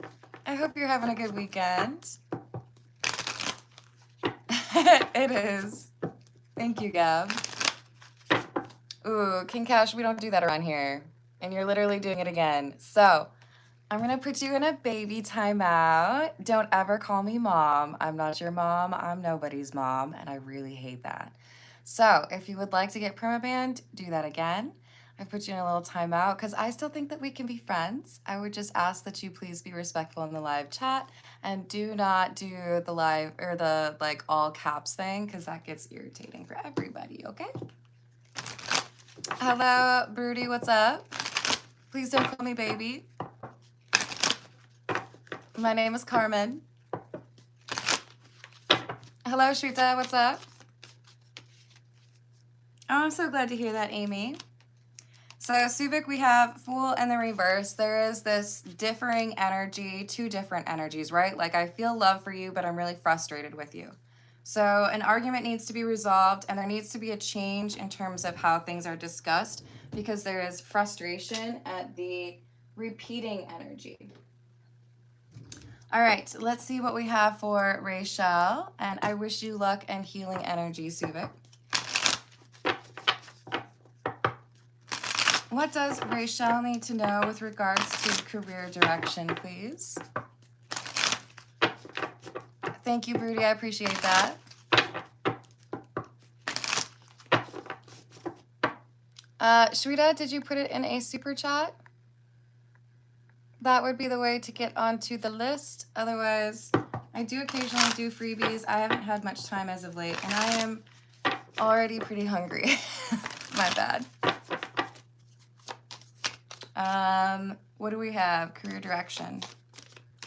I hope you're having a good weekend. It is. Thank you, Gab. Ooh, King Cash, we don't do that around here. And you're literally doing it again. So I'm going to put you in a baby timeout. Don't ever call me mom. I'm not your mom. I'm nobody's mom. And I really hate that. So if you would like to get permabanned, do that again. I put you in a little timeout because I still think that we can be friends. I would just ask that you please be respectful in the live chat and do not do the live or the like all caps thing because that gets irritating for everybody, okay? Hello, Broody, what's up? Please don't call me baby. My name is Carmen. Hello, Shrita, what's up? Oh, I'm so glad to hear that, Amy. So Suvik, we have Fool and the reverse. There is this differing energy, two different energies, right? Like I feel love for you, but I'm really frustrated with you. So an argument needs to be resolved and there needs to be a change in terms of how things are discussed because there is frustration at the repeating energy. All right, let's see what we have for Rachel. And I wish you luck and healing energy, Suvik. What does Rachel need to know with regards to career direction, please? Thank you, Broody. I appreciate that. Shweta, did you put it in a super chat? That would be the way to get onto the list. Otherwise, I do occasionally do freebies. I haven't had much time as of late, and I am already pretty hungry. My bad. What do we have? Career direction.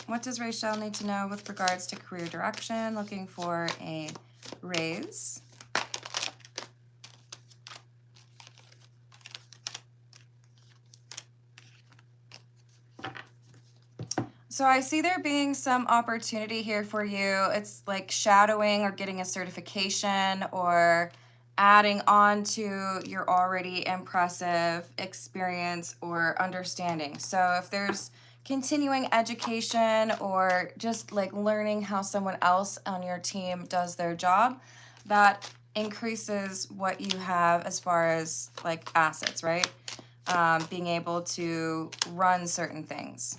What does Rachel need to know with regards to career direction? Looking for a raise. So I see there being some opportunity here for you. It's like shadowing or getting a certification or adding on to your already impressive experience or understanding. So if there's continuing education or just like learning how someone else on your team does their job, that increases what you have as far as like assets, right? Being able to run certain things.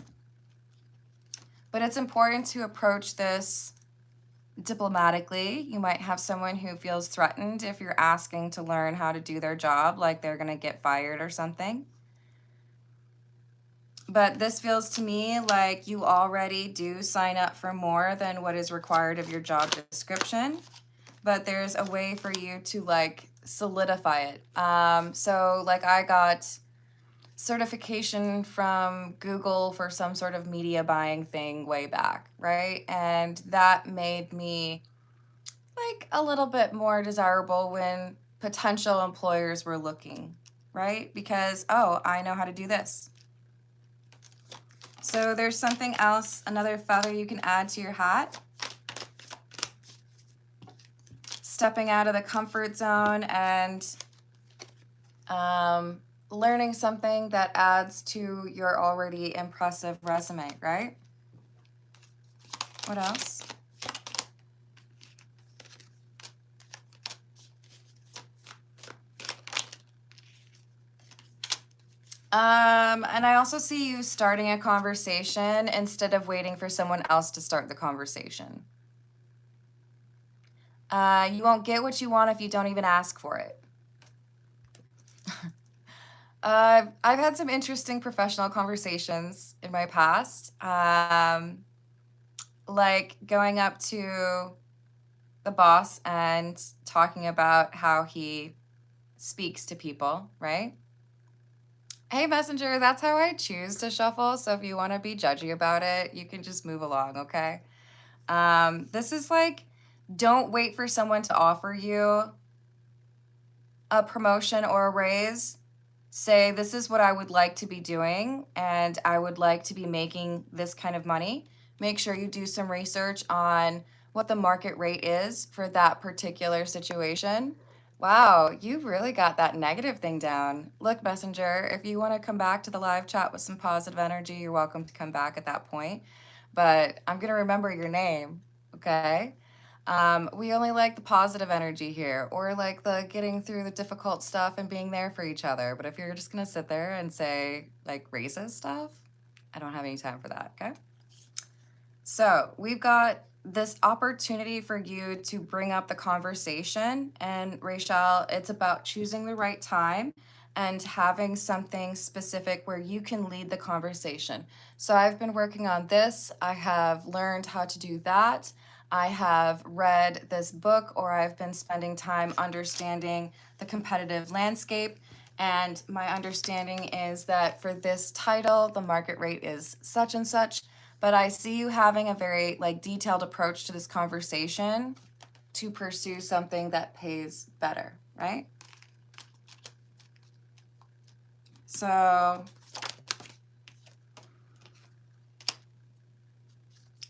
But it's important to approach this diplomatically. You might have someone who feels threatened if you're asking to learn how to do their job, like they're going to get fired or something. But this feels to me like you already do sign up for more than what is required of your job description. But there's a way for you to like solidify it. So like I got certification from Google for some sort of media buying thing way back, right? And that made me like a little bit more desirable when potential employers were looking, right? Because, oh, I know how to do this. So there's something else, another feather you can add to your hat. Stepping out of the comfort zone and learning something that adds to your already impressive resume, right? What else? And I also see you starting a conversation instead of waiting for someone else to start the conversation. You won't get what you want if you don't even ask for it. I've had some interesting professional conversations in my past, like going up to the boss and talking about how he speaks to people, right? Hey, Messenger, that's how I choose to shuffle. So if you want to be judgy about it, you can just move along, okay? This is like, don't wait for someone to offer you a promotion or a raise. Say, this is what I would like to be doing, and I would like to be making this kind of money. Make sure you do some research on what the market rate is for that particular situation. Wow, you really got that negative thing down. Look, Messenger, if you want to come back to the live chat with some positive energy, you're welcome to come back at that point. But I'm going to remember your name, okay? We only like the positive energy here, or like the getting through the difficult stuff and being there for each other. But if you're just going to sit there and say like racist stuff, I don't have any time for that, okay? So we've got this opportunity for you to bring up the conversation. And Rachel, it's about choosing the right time and having something specific where you can lead the conversation. So I've been working on this. I have learned how to do that. I have read this book, or I've been spending time understanding the competitive landscape. And my understanding is that for this title, the market rate is such and such. But I see you having a very like detailed approach to this conversation to pursue something that pays better, right? So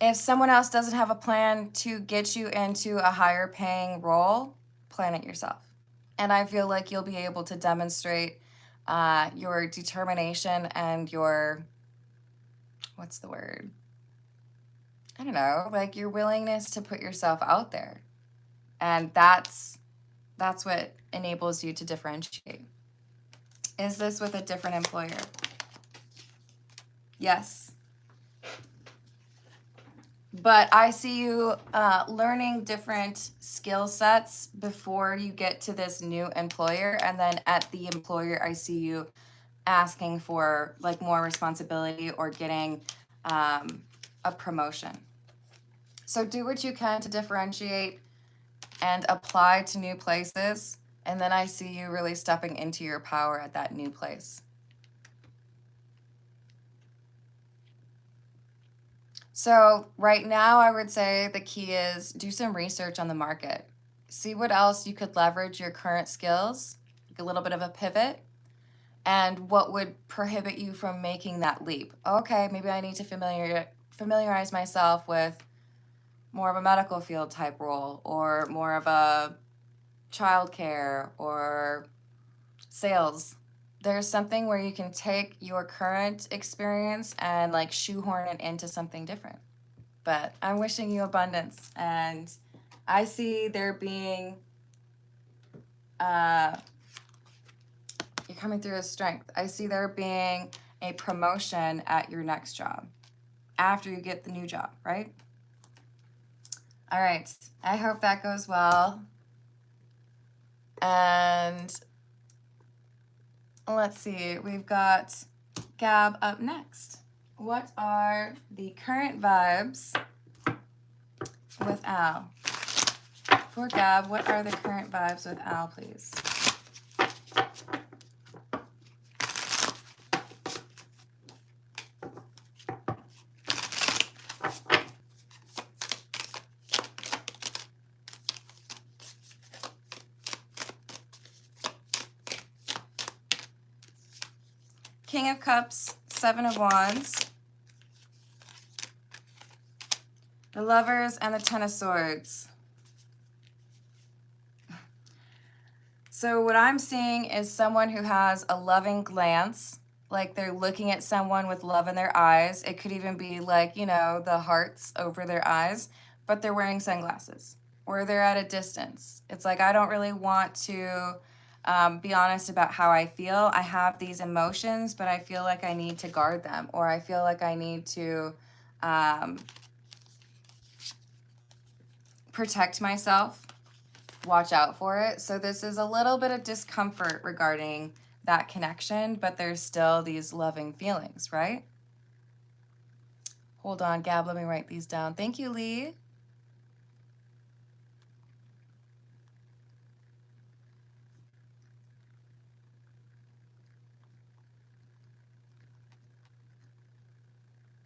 if someone else doesn't have a plan to get you into a higher paying role, plan it yourself. And I feel like you'll be able to demonstrate your determination and your, what's the word? I don't know, like your willingness to put yourself out there. And that's what enables you to differentiate. Is this with a different employer? Yes. But I see you learning different skill sets before you get to this new employer. And then at the employer, I see you asking for like more responsibility or getting a promotion. So do what you can to differentiate and apply to new places. And then I see you really stepping into your power at that new place. So right now, I would say the key is do some research on the market. See what else you could leverage your current skills, like a little bit of a pivot, and what would prohibit you from making that leap. Okay, maybe I need to familiarize myself with more of a medical field type role, or more of a childcare or sales. There's something where you can take your current experience and like shoehorn it into something different. But I'm wishing you abundance, and I see there being you're coming through as strength. I see there being a promotion at your next job after you get the new job, right? All right. I hope that goes well. And let's see, we've got Gab up next. What are the current vibes with Al? For Gab, what are the current vibes with Al, please? King of Cups, Seven of Wands, the Lovers, and the Ten of Swords. So what I'm seeing is someone who has a loving glance, like they're looking at someone with love in their eyes. It could even be like, you know, the hearts over their eyes, but they're wearing sunglasses or they're at a distance. It's like, I don't really want to be honest about how I feel. I have these emotions, but I feel like I need to guard them, or I feel like I need to protect myself, watch out for it. So this is a little bit of discomfort regarding that connection, but there's still these loving feelings, right? Hold on, Gab, let me write these down. Thank you, Lee.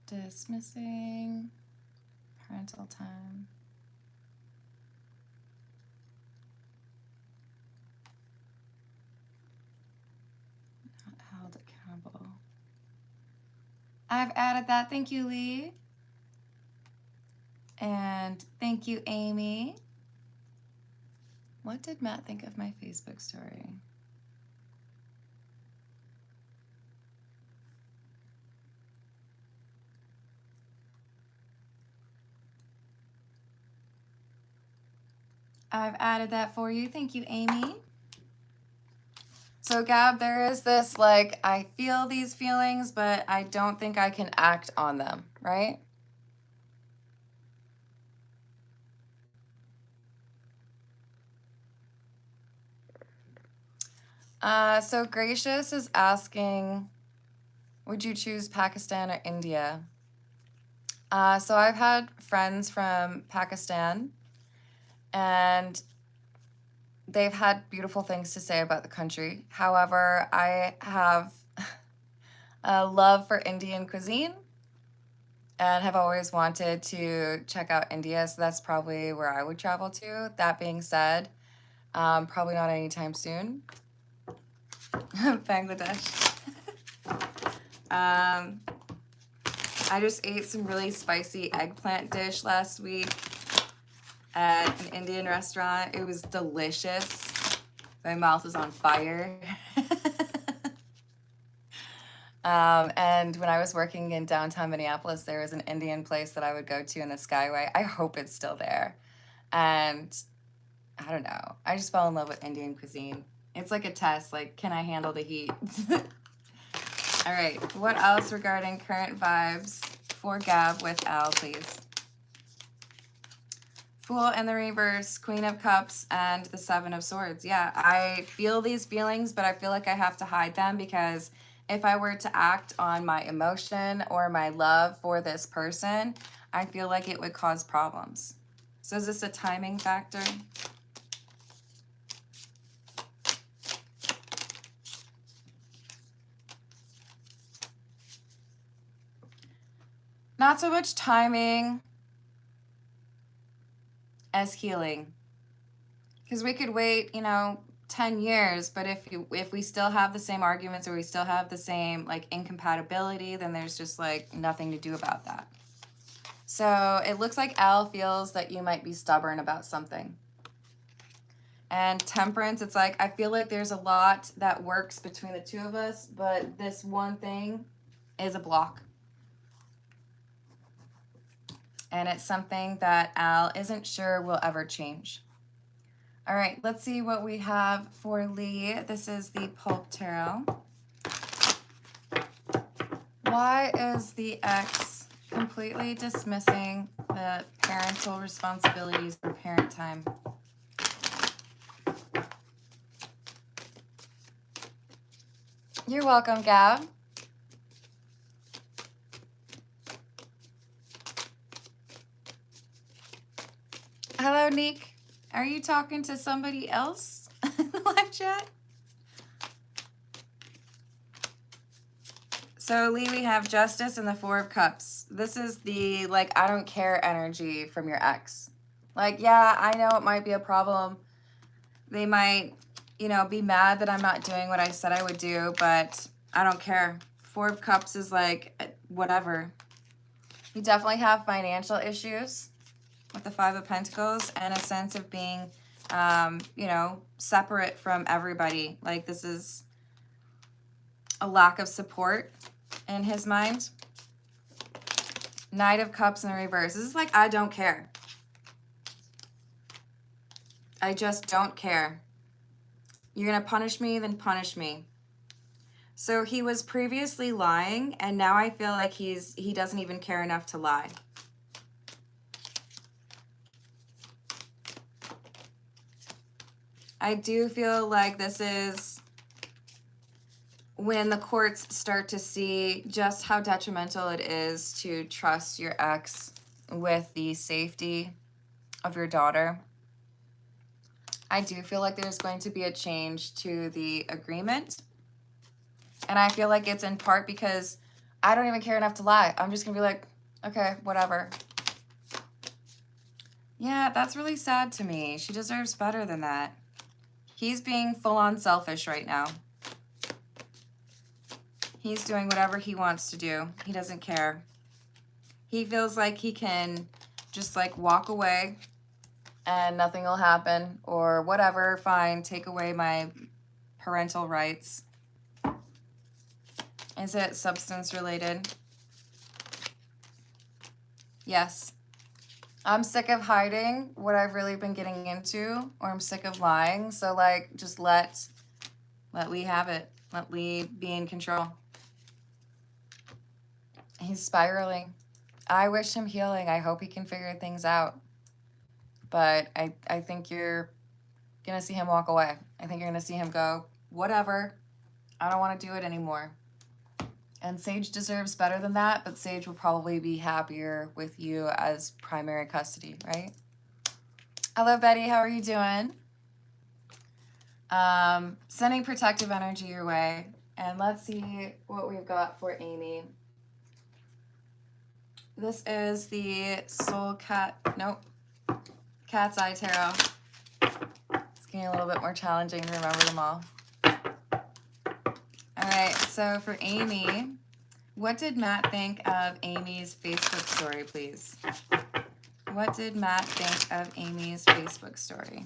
Dismissing parental time. Not held accountable. I've added that. Thank you, Lee. And thank you, Amy. What did Matt think of my Facebook story? I've added that for you. Thank you, Amy. So, Gab, there is this, like, I feel these feelings, but I don't think I can act on them, right? So Gracious is asking, would you choose Pakistan or India? So I've had friends from Pakistan, and they've had beautiful things to say about the country. However, I have a love for Indian cuisine and have always wanted to check out India, so that's probably where I would travel to. That being said, probably not anytime soon. Bangladesh. I just ate some really spicy eggplant dish last week at an Indian restaurant. It was delicious. My mouth was on fire. And when I was working in downtown Minneapolis, there was an Indian place that I would go to in the Skyway. I hope it's still there. And I don't know. I just fell in love with Indian cuisine. It's like a test, like, can I handle the heat? All right, what else regarding current vibes for Gab with Al, please? Fool in the reverse, Queen of Cups, and the Seven of Swords. Yeah, I feel these feelings, but I feel like I have to hide them because if I were to act on my emotion or my love for this person, I feel like it would cause problems. So is this a timing factor? Not so much timing as healing. Because we could wait, 10 years, but if we still have the same arguments or we still have the same like incompatibility, then there's just like nothing to do about that. So it looks like Al feels that you might be stubborn about something. And Temperance, it's like, I feel like there's a lot that works between the two of us, but this one thing is a block. And it's something that Al isn't sure will ever change. All right, let's see what we have for Lee. This is the Pulp Tarot. Why is the ex completely dismissing the parental responsibilities for parent time? You're welcome, Gab. Hello, Nick. Are you talking to somebody else in the live chat? So, Lee, we have Justice and the Four of Cups. This is the, like, I don't care energy from your ex. Like, yeah, I know it might be a problem. They might, be mad that I'm not doing what I said I would do, but I don't care. Four of Cups is like, whatever. You definitely have financial issues with the Five of Pentacles and a sense of being, separate from everybody. Like, this is a lack of support in his mind. Knight of Cups in the reverse. This is like, I don't care. I just don't care. You're going to punish me, then punish me. So he was previously lying, and now I feel like he doesn't even care enough to lie. I do feel like this is when the courts start to see just how detrimental it is to trust your ex with the safety of your daughter. I do feel like there's going to be a change to the agreement. And I feel like it's in part because I don't even care enough to lie. I'm just going to be like, okay, whatever. Yeah, that's really sad to me. She deserves better than that. He's being full-on selfish right now. He's doing whatever he wants to do. He doesn't care. He feels like he can just like walk away and nothing will happen or whatever, fine, take away my parental rights. Is it substance related? Yes. I'm sick of hiding what I've really been getting into, or I'm sick of lying. So like, just let Lee have it. Let Lee be in control. He's spiraling. I wish him healing. I hope he can figure things out. But I think you're going to see him walk away. I think you're going to see him go, whatever. I don't want to do it anymore. And Sage deserves better than that, but Sage will probably be happier with you as primary custody, right? Hello, Betty. How are you doing? Sending protective energy your way. And let's see what we've got for Amy. This is the Soul Cat, Cat's Eye Tarot. It's getting a little bit more challenging to remember them all. All right, so for Amy, what did Matt think of Amy's Facebook story, please? What did Matt think of Amy's Facebook story?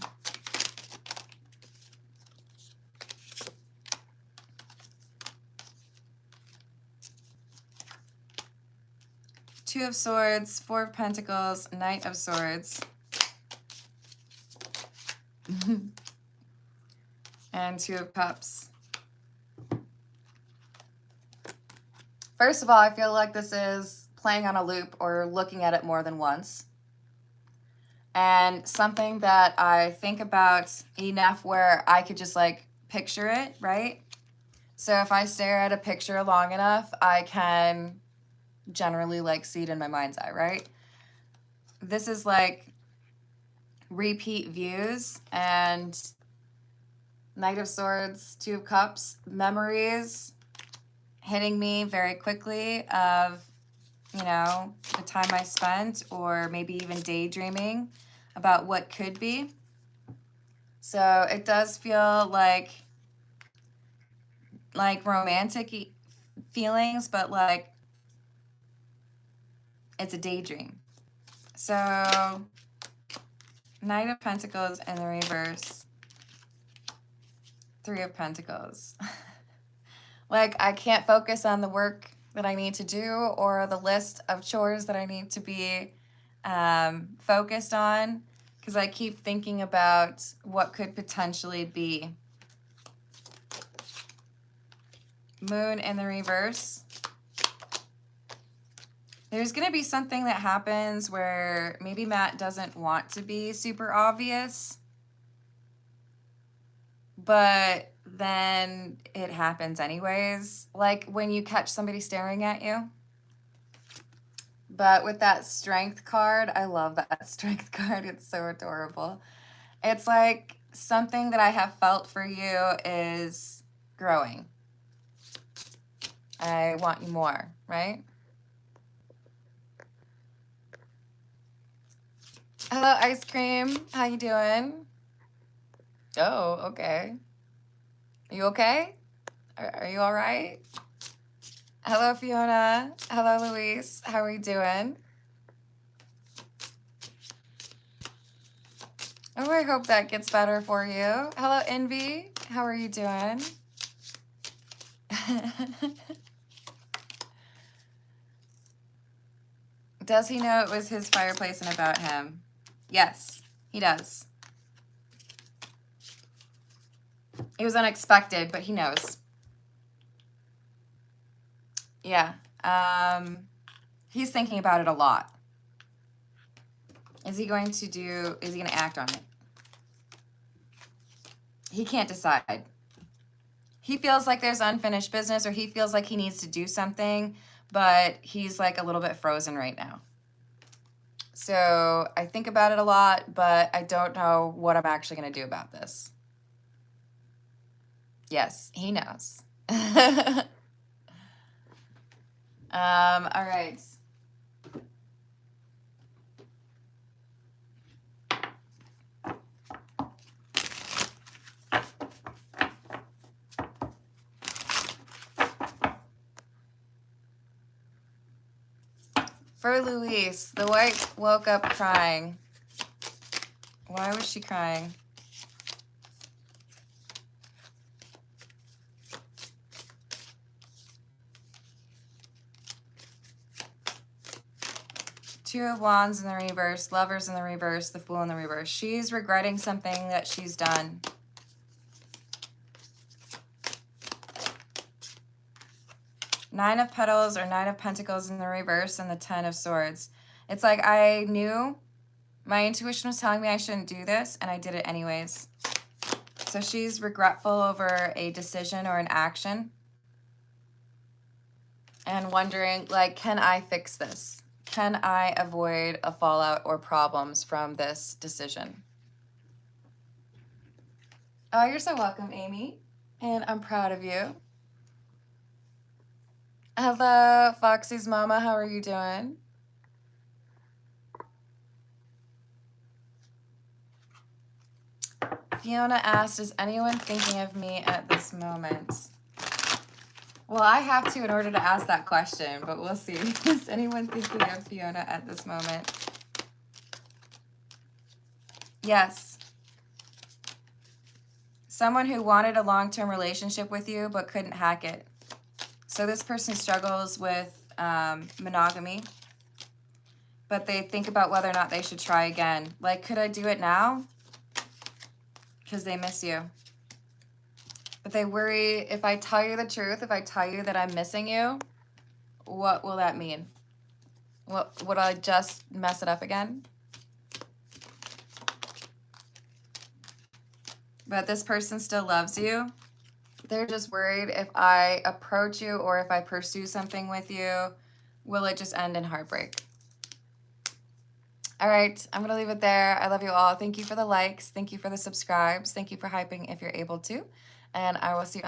Two of Swords, Four of Pentacles, Knight of Swords. and Two of Cups. First of all, I feel like this is playing on a loop or looking at it more than once. And something that I think about enough where I could just like picture it, right? So if I stare at a picture long enough, I can generally like see it in my mind's eye, right? This is like repeat views and Knight of Swords, Two of Cups, memories hitting me very quickly of, you know, the time I spent or maybe even daydreaming about what could be. So it does feel like romantic feelings, but like it's a daydream. So Knight of Pentacles in the reverse, Three of Pentacles. Like I can't focus on the work that I need to do or the list of chores that I need to be focused on because I keep thinking about what could potentially be. Moon in the reverse. There's going to be something that happens where maybe Matt doesn't want to be super obvious, but then it happens anyways. Like when you catch somebody staring at you. But with that Strength card, I love that Strength card. It's so adorable. It's like something that I have felt for you is growing. I want you more, right? Hello, Ice Cream. How you doing? Oh, okay. You okay? Are you all right? Hello, Fiona. Hello, Luis. How are you doing? Oh, I hope that gets better for you. Hello, Envy. How are you doing? Does he know it was his fireplace and about him? Yes, he does. It was unexpected, but he knows. Yeah. He's thinking about it a lot. Is he going to act on it? He can't decide. He feels like there's unfinished business or he feels like he needs to do something, but he's like a little bit frozen right now. So I think about it a lot, but I don't know what I'm actually going to do about this. Yes, he knows. All right. For Luis, the wife woke up crying. Why was she crying? Two of Wands in the reverse, Lovers in the reverse, the Fool in the reverse. She's regretting something that she's done. Nine of Petals or Nine of Pentacles in the reverse and the Ten of Swords. It's like I knew, my intuition was telling me I shouldn't do this, and I did it anyways. So she's regretful over a decision or an action and wondering, like, can I fix this? Can I avoid a fallout or problems from this decision? Oh, you're so welcome, Amy. And I'm proud of you. Hello, Foxy's mama. How are you doing? Fiona asked, is anyone thinking of me at this moment? Well, I have to in order to ask that question, but we'll see. Is anyone thinking of Fiona at this moment? Yes. Someone who wanted a long-term relationship with you but couldn't hack it. So this person struggles with monogamy, but they think about whether or not they should try again. Like, could I do it now? Because they miss you. But they worry if I tell you the truth, if I tell you that I'm missing you, what will that mean? What, would I just mess it up again? But this person still loves you. They're just worried if I approach you or if I pursue something with you, will it just end in heartbreak? All right, I'm going to leave it there. I love you all. Thank you for the likes. Thank you for the subscribes. Thank you for hyping if you're able to. And I will see you on